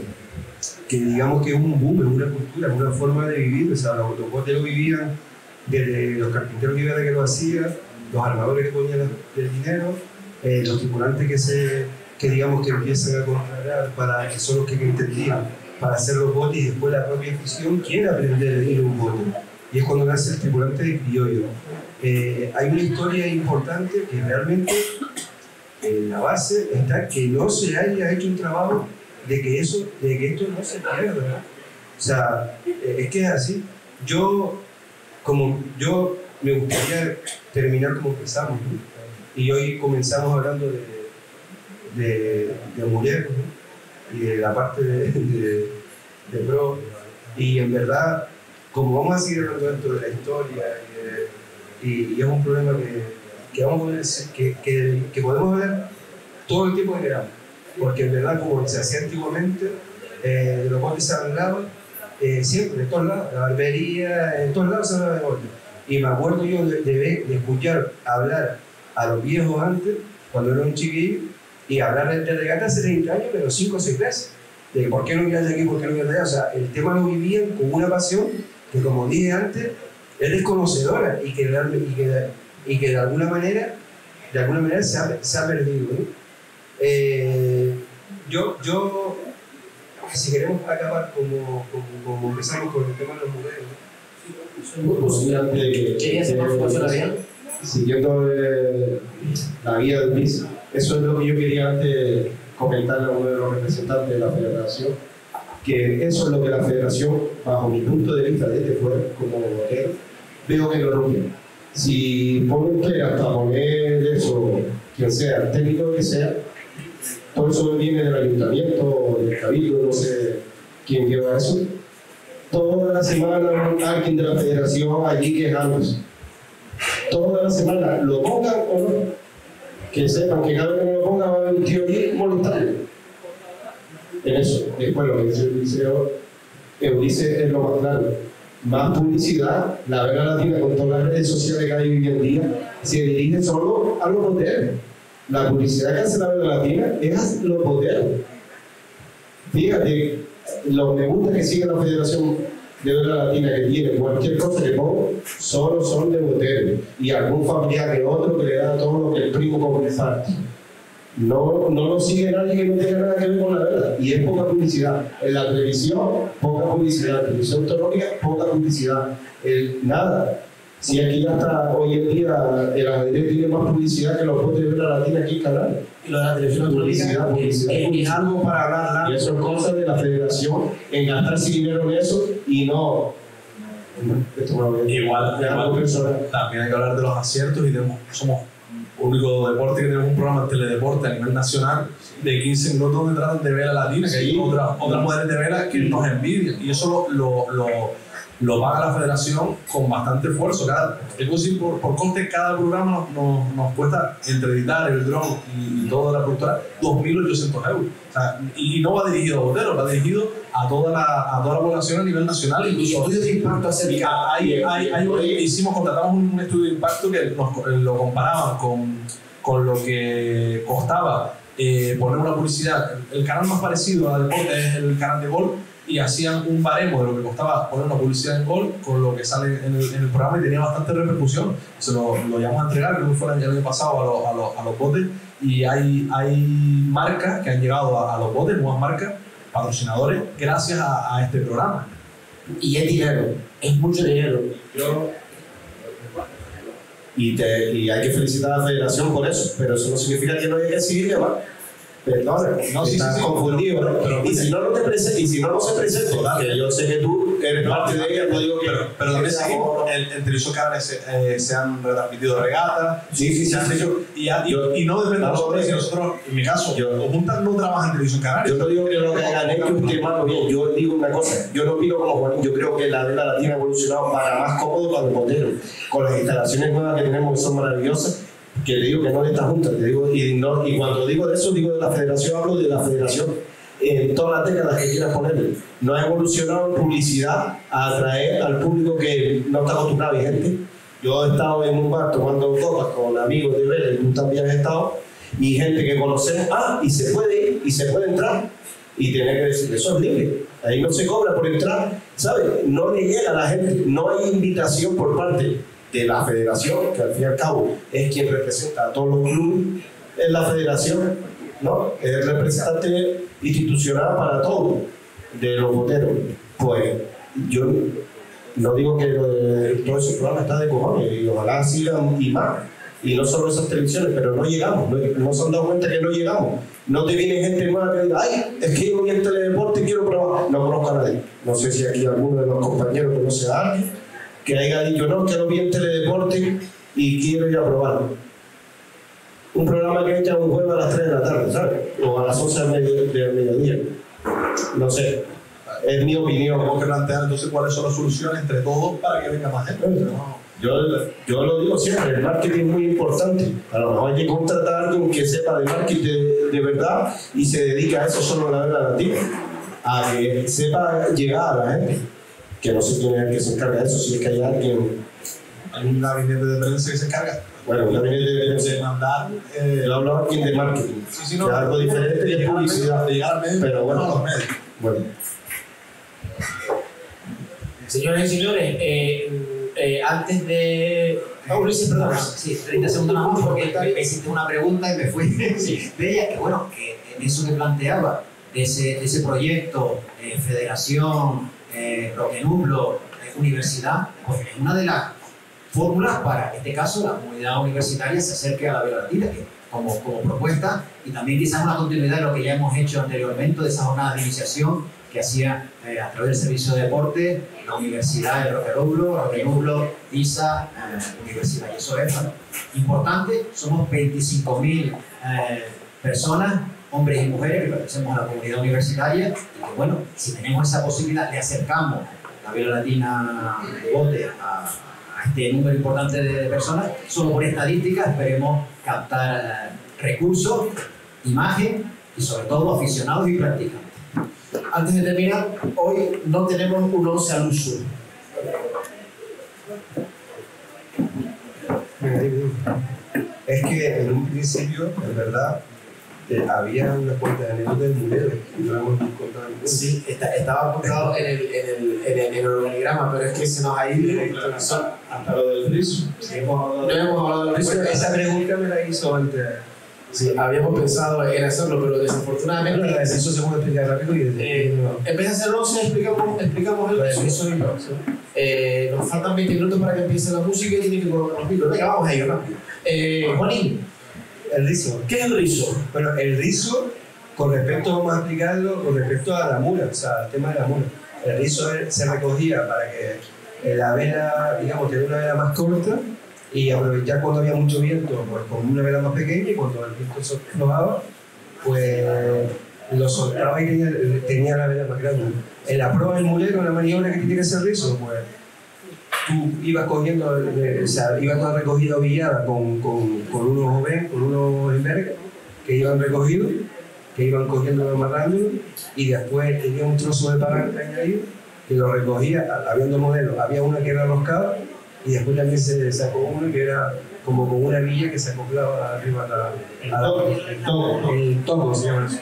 que digamos que es un boom, es una cultura, es una forma de vivir. O sea, los botes lo vivían desde los carpinteros que lo hacían, los armadores que ponían el dinero, los tripulantes que digamos que empiezan a contratar, para que son los que entendían para hacer los botes, y después la propia afición quiere aprender a ir a un bote. Y es cuando nace el tripulante de criollo. Hay una historia importante que realmente en la base está que no se haya hecho un trabajo de que esto no se pierda, ¿no? O sea, es que es así. Yo me gustaría terminar como empezamos, ¿no? Y hoy comenzamos hablando de mujeres, ¿no? Y de la parte de pro. Y en verdad, como vamos a seguir hablando dentro de la historia, y es un problema que podemos ver todo el tiempo que queramos. Porque en verdad, como se hacía antiguamente, los botes se hablaban siempre, en todos lados, la barbería, en todos lados se hablaba de botes. Y me acuerdo yo de escuchar hablar a los viejos antes, cuando era un chiquillo, y hablar de regata hace 30 años, pero 5 o 6 veces. De por qué no quedas de aquí, por qué no quedas de allá. O sea, el tema lo vivían con una pasión que, como dije antes, es desconocedora y que de alguna manera se ha perdido, ¿no? Yo, si queremos acabar como empezamos con el tema de los modelos, ¿querías hacer más fuerza la vida? Siguiendo la guía del PIS, eso es lo que yo quería antes comentarle a uno de los representantes de la federación, que eso es lo que la federación, bajo mi punto de vista desde fuera, como botero, veo que lo rompe. Si pone usted hasta poner eso, quien sea, el técnico que sea, todo eso viene del ayuntamiento, del cabildo, no sé quién lleva eso. Toda la semana alguien de la federación allí quejándose. Toda la semana, lo pongan o no, que sepan que cada vez que no lo pongan va a haber un tío allí molestando. En eso, después lo que dice Eurice es lo más claro. Más publicidad, la Vela Latina con todas las redes sociales que hay hoy en día se dirige solo a los boteros. La publicidad que hace la Vela Latina es a los boteros. Fíjate, los me gusta que sigue la Federación de Vela Latina, que tiene cualquier cosa que pongo, solo son de boteros y algún familiar que otro que le da todo lo que el primo comparte. No lo sigue nadie que no tenga nada que ver con la vela, y es poca publicidad. En la televisión, poca publicidad. En la televisión autonómica, poca publicidad. Nada. Si aquí ya está, hoy en día, el ajedrez tiene más publicidad que los botes de Vela Latina aquí en Canarias. Y lo de la televisión autonómica es algo para hablar. Y eso es cosa de la federación, en gastarse dinero en eso y no. Igual también hay que hablar de los aciertos, y somos el único deporte que tenemos un programa de teledeporte a nivel nacional de 15 minutos donde tratan de vela latina, que hay otras modelos de vela que nos envidian, y eso lo paga la federación con bastante esfuerzo. Es decir, por coste, cada programa nos cuesta entre editar el dron y toda la productora 2.800 euros. O sea, y no va dirigido a boteros, va dirigido a toda la población a nivel nacional. Y estudios de impacto acerca. Contratamos un estudio de impacto que lo comparaban con lo que costaba poner una publicidad. El canal más parecido a deporte es el canal de golf, y hacían un baremo de lo que costaba poner una publicidad en gol con lo que sale en el programa, y tenía bastante repercusión. Se lo llamamos a entregar, creo que fue el año pasado, a los botes, y hay marcas que han llegado a los botes, nuevas marcas, patrocinadores, gracias a este programa. Y es dinero, es mucho dinero. Y hay que felicitar a la federación por eso, pero eso no significa que no haya que seguir, ¿va? Perdón, no, si estás confundido, y si no se presenta, que yo sé que tú eres parte de ella, no digo que. Pero también seguimos, en televisión Canarias se han retransmitido regatas, se han hecho, y no depende de nosotros. Nosotros, en mi caso, Juntas no trabaja en televisión Canarias. Yo no digo que lo que hagan ellos esté mal bien, yo digo una cosa, yo no opino como Juanín, yo creo que la Vela Latina ha evolucionado para más cómodo para los boteros, con las instalaciones nuevas que tenemos que son maravillosas. Que te digo que no de esta junta, te digo, y cuando digo de eso, digo de la federación, hablo de la federación en todas las décadas que quieras ponerle. No ha evolucionado en publicidad a atraer al público que no está acostumbrado, gente. Yo he estado en un bar tomando copas con amigos de Vélez, y tú también has estado, y gente que conocemos, y se puede ir, y se puede entrar, y tener que decir, eso es libre, ahí no se cobra por entrar, ¿sabes? No le llega a la gente, no hay invitación por parte de la federación, que al fin y al cabo es quien representa a todos los clubes, es la federación, ¿no? Es el representante institucional para todos, de los boteros. Pues yo no digo que todo ese programa está de cojones, y ojalá sigan y más, y no solo esas televisiones, pero no llegamos, no se han dado cuenta que no llegamos. No te viene gente nueva que diga, ay, es que yo voy en teledeporte y quiero probar. No conozco a nadie. No sé si aquí alguno de los compañeros conoce a alguien que haya dicho, no, que no vi en teledeporte y quiero ir a probarlo. Un programa que echa un jueves a las 3 de la tarde, ¿sabes? O a las 11 del mediodía. No sé. Es mi opinión. Tenemos que plantear entonces cuáles son las soluciones entre todos para que venga más gente. ¿No? Yo lo digo siempre, el marketing es muy importante. A lo mejor hay que contratar a alguien que sepa de marketing de verdad y se dedica a eso solo en la Vega Latina. A que sepa llegar a la gente. Que no sé quién es el que se encarga de eso, si es que hay alguien. Hay un gabinete de prensa que se encarga. Bueno, un gabinete de prensa. De mandar. Yo hablo aquí de marketing. Sí, no, que es algo diferente de publicidad. De llegar al medio, pero bueno, a los medios. Bueno. Señores y señores, antes de... Ulises, perdón. Sí, 30 segundos nada más porque me hiciste una pregunta y me fui de ella, que bueno, que en eso que planteaba, de ese proyecto, federación, Roquenublo, universidad, pues es una de las fórmulas para, en este caso, la comunidad universitaria se acerque a la Vega Latina, que como propuesta, y también quizás una continuidad de lo que ya hemos hecho anteriormente, de esas jornadas de iniciación que hacía a través del servicio de deporte, la universidad de Roquenublo, ISA, universidad. Y eso es importante. Somos 25.000 personas, hombres y mujeres, que pertenecemos a la comunidad universitaria, y que bueno, si tenemos esa posibilidad, le acercamos la Vega Latina de Bote a este número importante de personas. Solo por estadísticas esperemos captar recursos, imagen y sobre todo aficionados y practicantes. Antes de terminar, hoy no tenemos un 11 al uso. Es que en un principio, en verdad, había una cuenta de anécdotas del Mulero y no hemos encontrado ninguna. Sí, estaba apuntado en el organigrama, pero es que se nos ha ido. Hasta lo del riso. No hemos hablado del riso. Esa pregunta me la hizo antes. Sí, habíamos pensado en hacerlo, pero desafortunadamente. Eso se puede explicar rápido y en vez de hacer 11, explicamos el riso. Nos faltan 20 minutos para que empiece la música y tiene que colocar los micros. Venga, vamos a ir rápido. Juanín, el rizo. ¿qué es el rizo? Bueno, el rizo, con respecto, vamos a explicarlo, con respecto a la mula, o sea, el tema de la mula. El rizo se recogía para que la vela, digamos, tener una vela más corta y aprovechar cuando había mucho viento, pues con una vela más pequeña, y cuando el viento soplaba, pues lo soltaba y tenía la vela más grande. En la proa del mulero, la maniobra que tiene que ser rizo, pues tú ibas cogiendo, o sea, iba toda recogida o guiada con unos jóvenes, con unos embergues que iban recogidos, que iban cogiendo, amarrándolo, y después tenía un trozo de palanca añadido que lo recogía, había dos modelos, había una que era roscada y después también se sacó una que era como con una villa que se acoplaba arriba el toco se llama eso.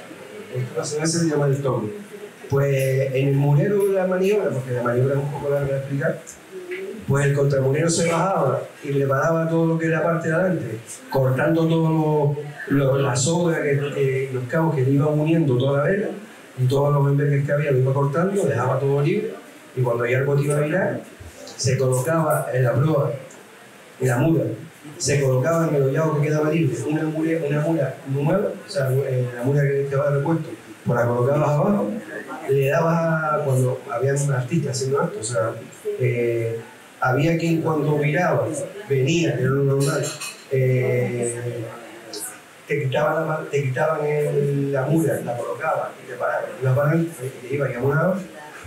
Eso se llama el toco. Pues en el mulero de la maniobra, porque la maniobra es un poco larga de explicar, pues el contramulero se bajaba y preparaba todo lo que era la parte de adelante, cortando todas las sogas, los cabos que le iban uniendo toda la vela, y todos los embergues que había lo iba cortando, dejaba todo libre, y cuando ya el bote iba a virar, se colocaba en la proa, en la mula, se colocaba en el hollado que quedaba libre, una mula nueva, o sea, la mula que estaba de repuesto, pues la colocabas abajo, le dabas, cuando había un artista haciendo esto, o sea, había quien cuando viraba, venía, que era lo normal, te quitaban la mula, la colocaban y te paraban, iba para adelante, y iba y abonaba.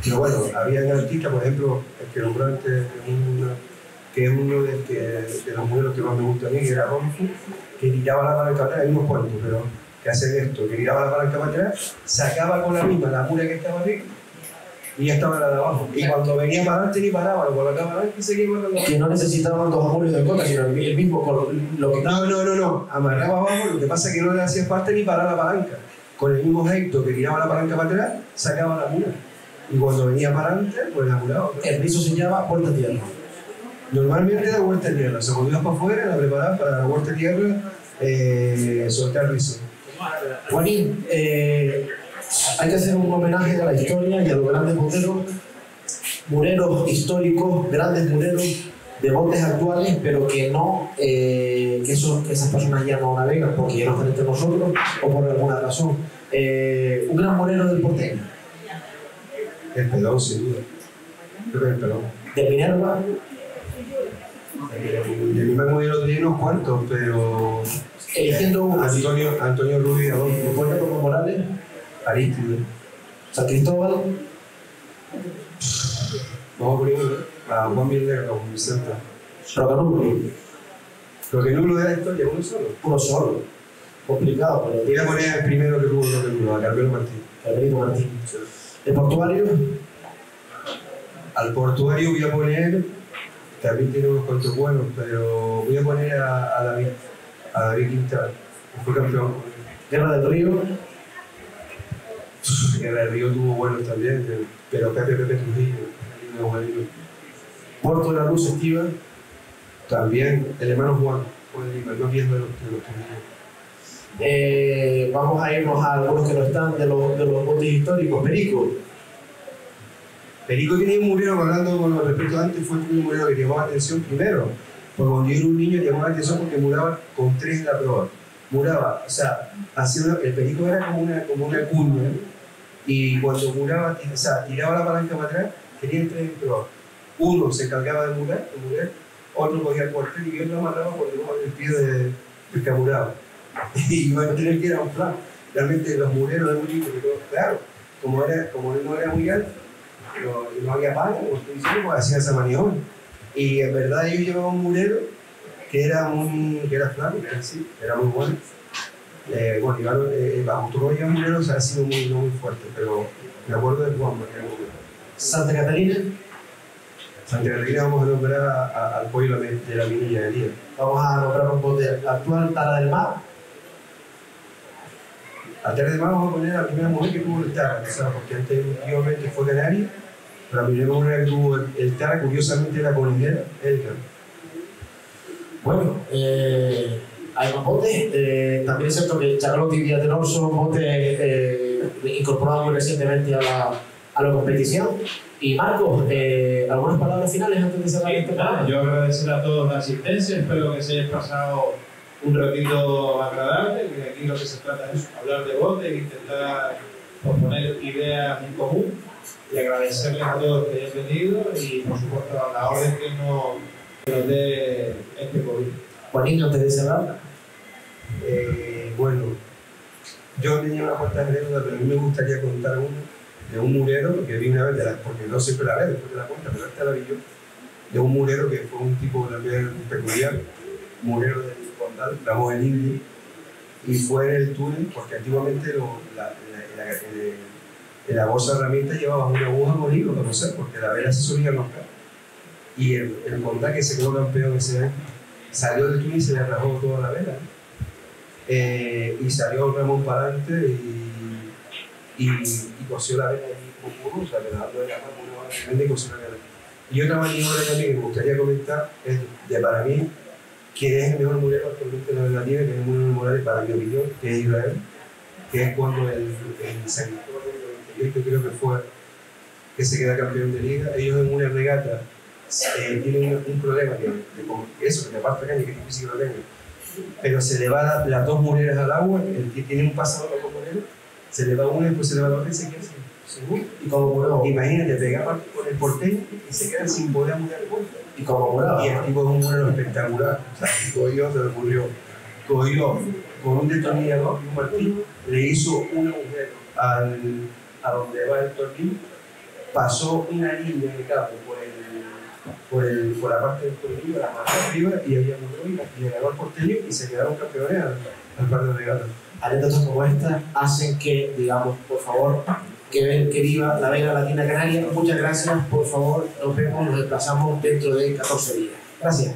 Pero bueno, había artistas, por ejemplo, el que nombró antes, que es uno de los modelos que más me gusta a mí, que era Ronfu, que tiraba la palanca para atrás, hay unos cuantos, pero que hacen esto, que tiraba la palanca para atrás, sacaba con la misma la mula que estaba arriba, y ya estaba la de abajo. Y cuando venía para adelante ni paraba, lo colocaba para adelante y seguía con la de abajo. Que no necesitaban dos amuletos de cota, sino el mismo con lo que... No, amarraba abajo, lo que pasa es que no le hacía falta ni parar la palanca. Con el mismo gesto que tiraba la palanca para atrás, sacaba la mula. Y cuando venía para adelante, pues la mulaba. El piso se llama vuelta a tierra. Normalmente la vuelta a tierra, o sea, cuando ibas para afuera, la preparabas para la vuelta a tierra, soltar rizo. Juanín, hay que hacer un homenaje a la historia y a los grandes mureros históricos, grandes mureros de botes actuales, pero que no, que esas personas ya no navegan porque ya no están entre nosotros o por alguna razón. Un gran murero del porteño. El pelón, sin duda. Creo que el pelón. De Minerva. De mi modelo tenía unos cuantos, pero. Eligiendo uno. Antonio Rubio, Puerto Como Morales. Arístide. San Cristóbal. Vamos a poner uno, a Juan Miller o Vicente. Rocanulo. Rocanulo de la historia, uno solo. Uno solo. Complicado, pero. Voy a poner el primero que tuvo Rocanulo, a Carmelo Martín. Carmelito Martín. ¿El portuario? Al portuario voy a poner, también tiene unos cuantos buenos, pero voy a poner a David Quintana, que fue campeón. Guerra del Río. Guerra del Río tuvo buenos también, pero Pepe Trujillo, Puerto de la Luz Estiva. También el hermano Juan Lima, no viejo de los Trujillo. Vamos a irnos a algunos que no están de los botes históricos. Perico tenía un murero, hablando con respecto a antes, fue un murero que llamaba la atención primero. Porque cuando yo era un niño llamaba la atención porque muraba con 3 en la proa. Muraba, o sea, el perico era como una cuña. Y cuando muraba, o sea, tiraba la palanca para atrás, tenía 3 en proa. Uno se encargaba de murar, otro cogía el cuartel y otro amarraba por debajo del pie del que muraba. Y iba a tener que ir a un plan. Realmente los mureros eran muy chicos, claro, como él no era muy alto, no había paga, como estoy diciendo, pues hacía esa maniobra. Y en verdad ellos llevaban un murero que era flaco, sí, era muy bueno. Bajo todo lleva mureros ha sido no muy fuerte, pero me acuerdo de Juan María. Santa Catalina. Santa Catalina vamos a nombrar al pueblo de la minilla de Elías. Vamos a nombrar un bote actual, Tara del Mar. A Tara del Mar vamos a poner a la primera mujer que tuvo el Tara, o sea, porque antiguamente fue canaria. La primera mujer que tuvo el Tara, curiosamente, era colinera, Elka. Bueno, hay más botes. También es cierto que Chacalotti y Villatenor son botes incorporados muy recientemente a la competición. Y Marcos, ¿algunas palabras finales antes de cerrar este programa? Yo agradecer a todos la asistencia, espero que se hayan pasado un ratito agradable, que aquí lo que se trata es hablar de botes e intentar proponer ideas en común. Y agradecerles a todos que hayan venido y, por supuesto, a la orden que nos dé este COVID. Juanín, antes de cerrar. Bueno, yo tenía una cuanta anécdotas, pero a mí me gustaría contar una de un murero que vi una vez, porque no siempre la veo después de la cuenta, pero esta la vi yo, de un murero que fue un tipo también peculiar, murero del Condal, Ramos del Indio, y fue en el túnel, porque antiguamente la bolsa de herramientas llevaba una aguja con hilo, no sé, porque la vela se solía romper. Y el Condal, que se quedó campeón ese año, salió del túnel y se le rajó toda la vela. Y salió Ramón para adelante y cosió la vela allí como puro, o sea, le dando de la mano una vara tremenda y cosió la vela. Y otra maniobra también que me gustaría comentar es de para mí, que es el mejor murero actualmente en la Latina, que es el murero memorable para mi opinión, que es Israel, que es cuando el San Cristóbal del 98 creo que fue, que se queda campeón de liga. Ellos en una regata tienen un problema que te parte caña, que es difícil que lo tengan, pero se le va las dos mureras al agua, el que tiene un pasador con mureros, se le va una y después se le va la otra y se queda sin. Y como murado, imagínate, pega con el porteño y se queda sin poder murar el golpe. Y como murado. Y el tipo es un murero espectacular. O sea, cogió, se le ocurrió. Cogió con un destornillador y un martillo, le hizo un agujero a donde va el tornillo, pasó una línea de cabo por la parte del tornillo, la mano arriba, y había murado y le ganó al porteño y se quedaron campeones al par de regalos. Anécdotas como esta hacen que, digamos, por favor, que viva la Vega Latina Canaria. Muchas gracias, por favor, nos vemos, nos desplazamos dentro de 14 días. Gracias.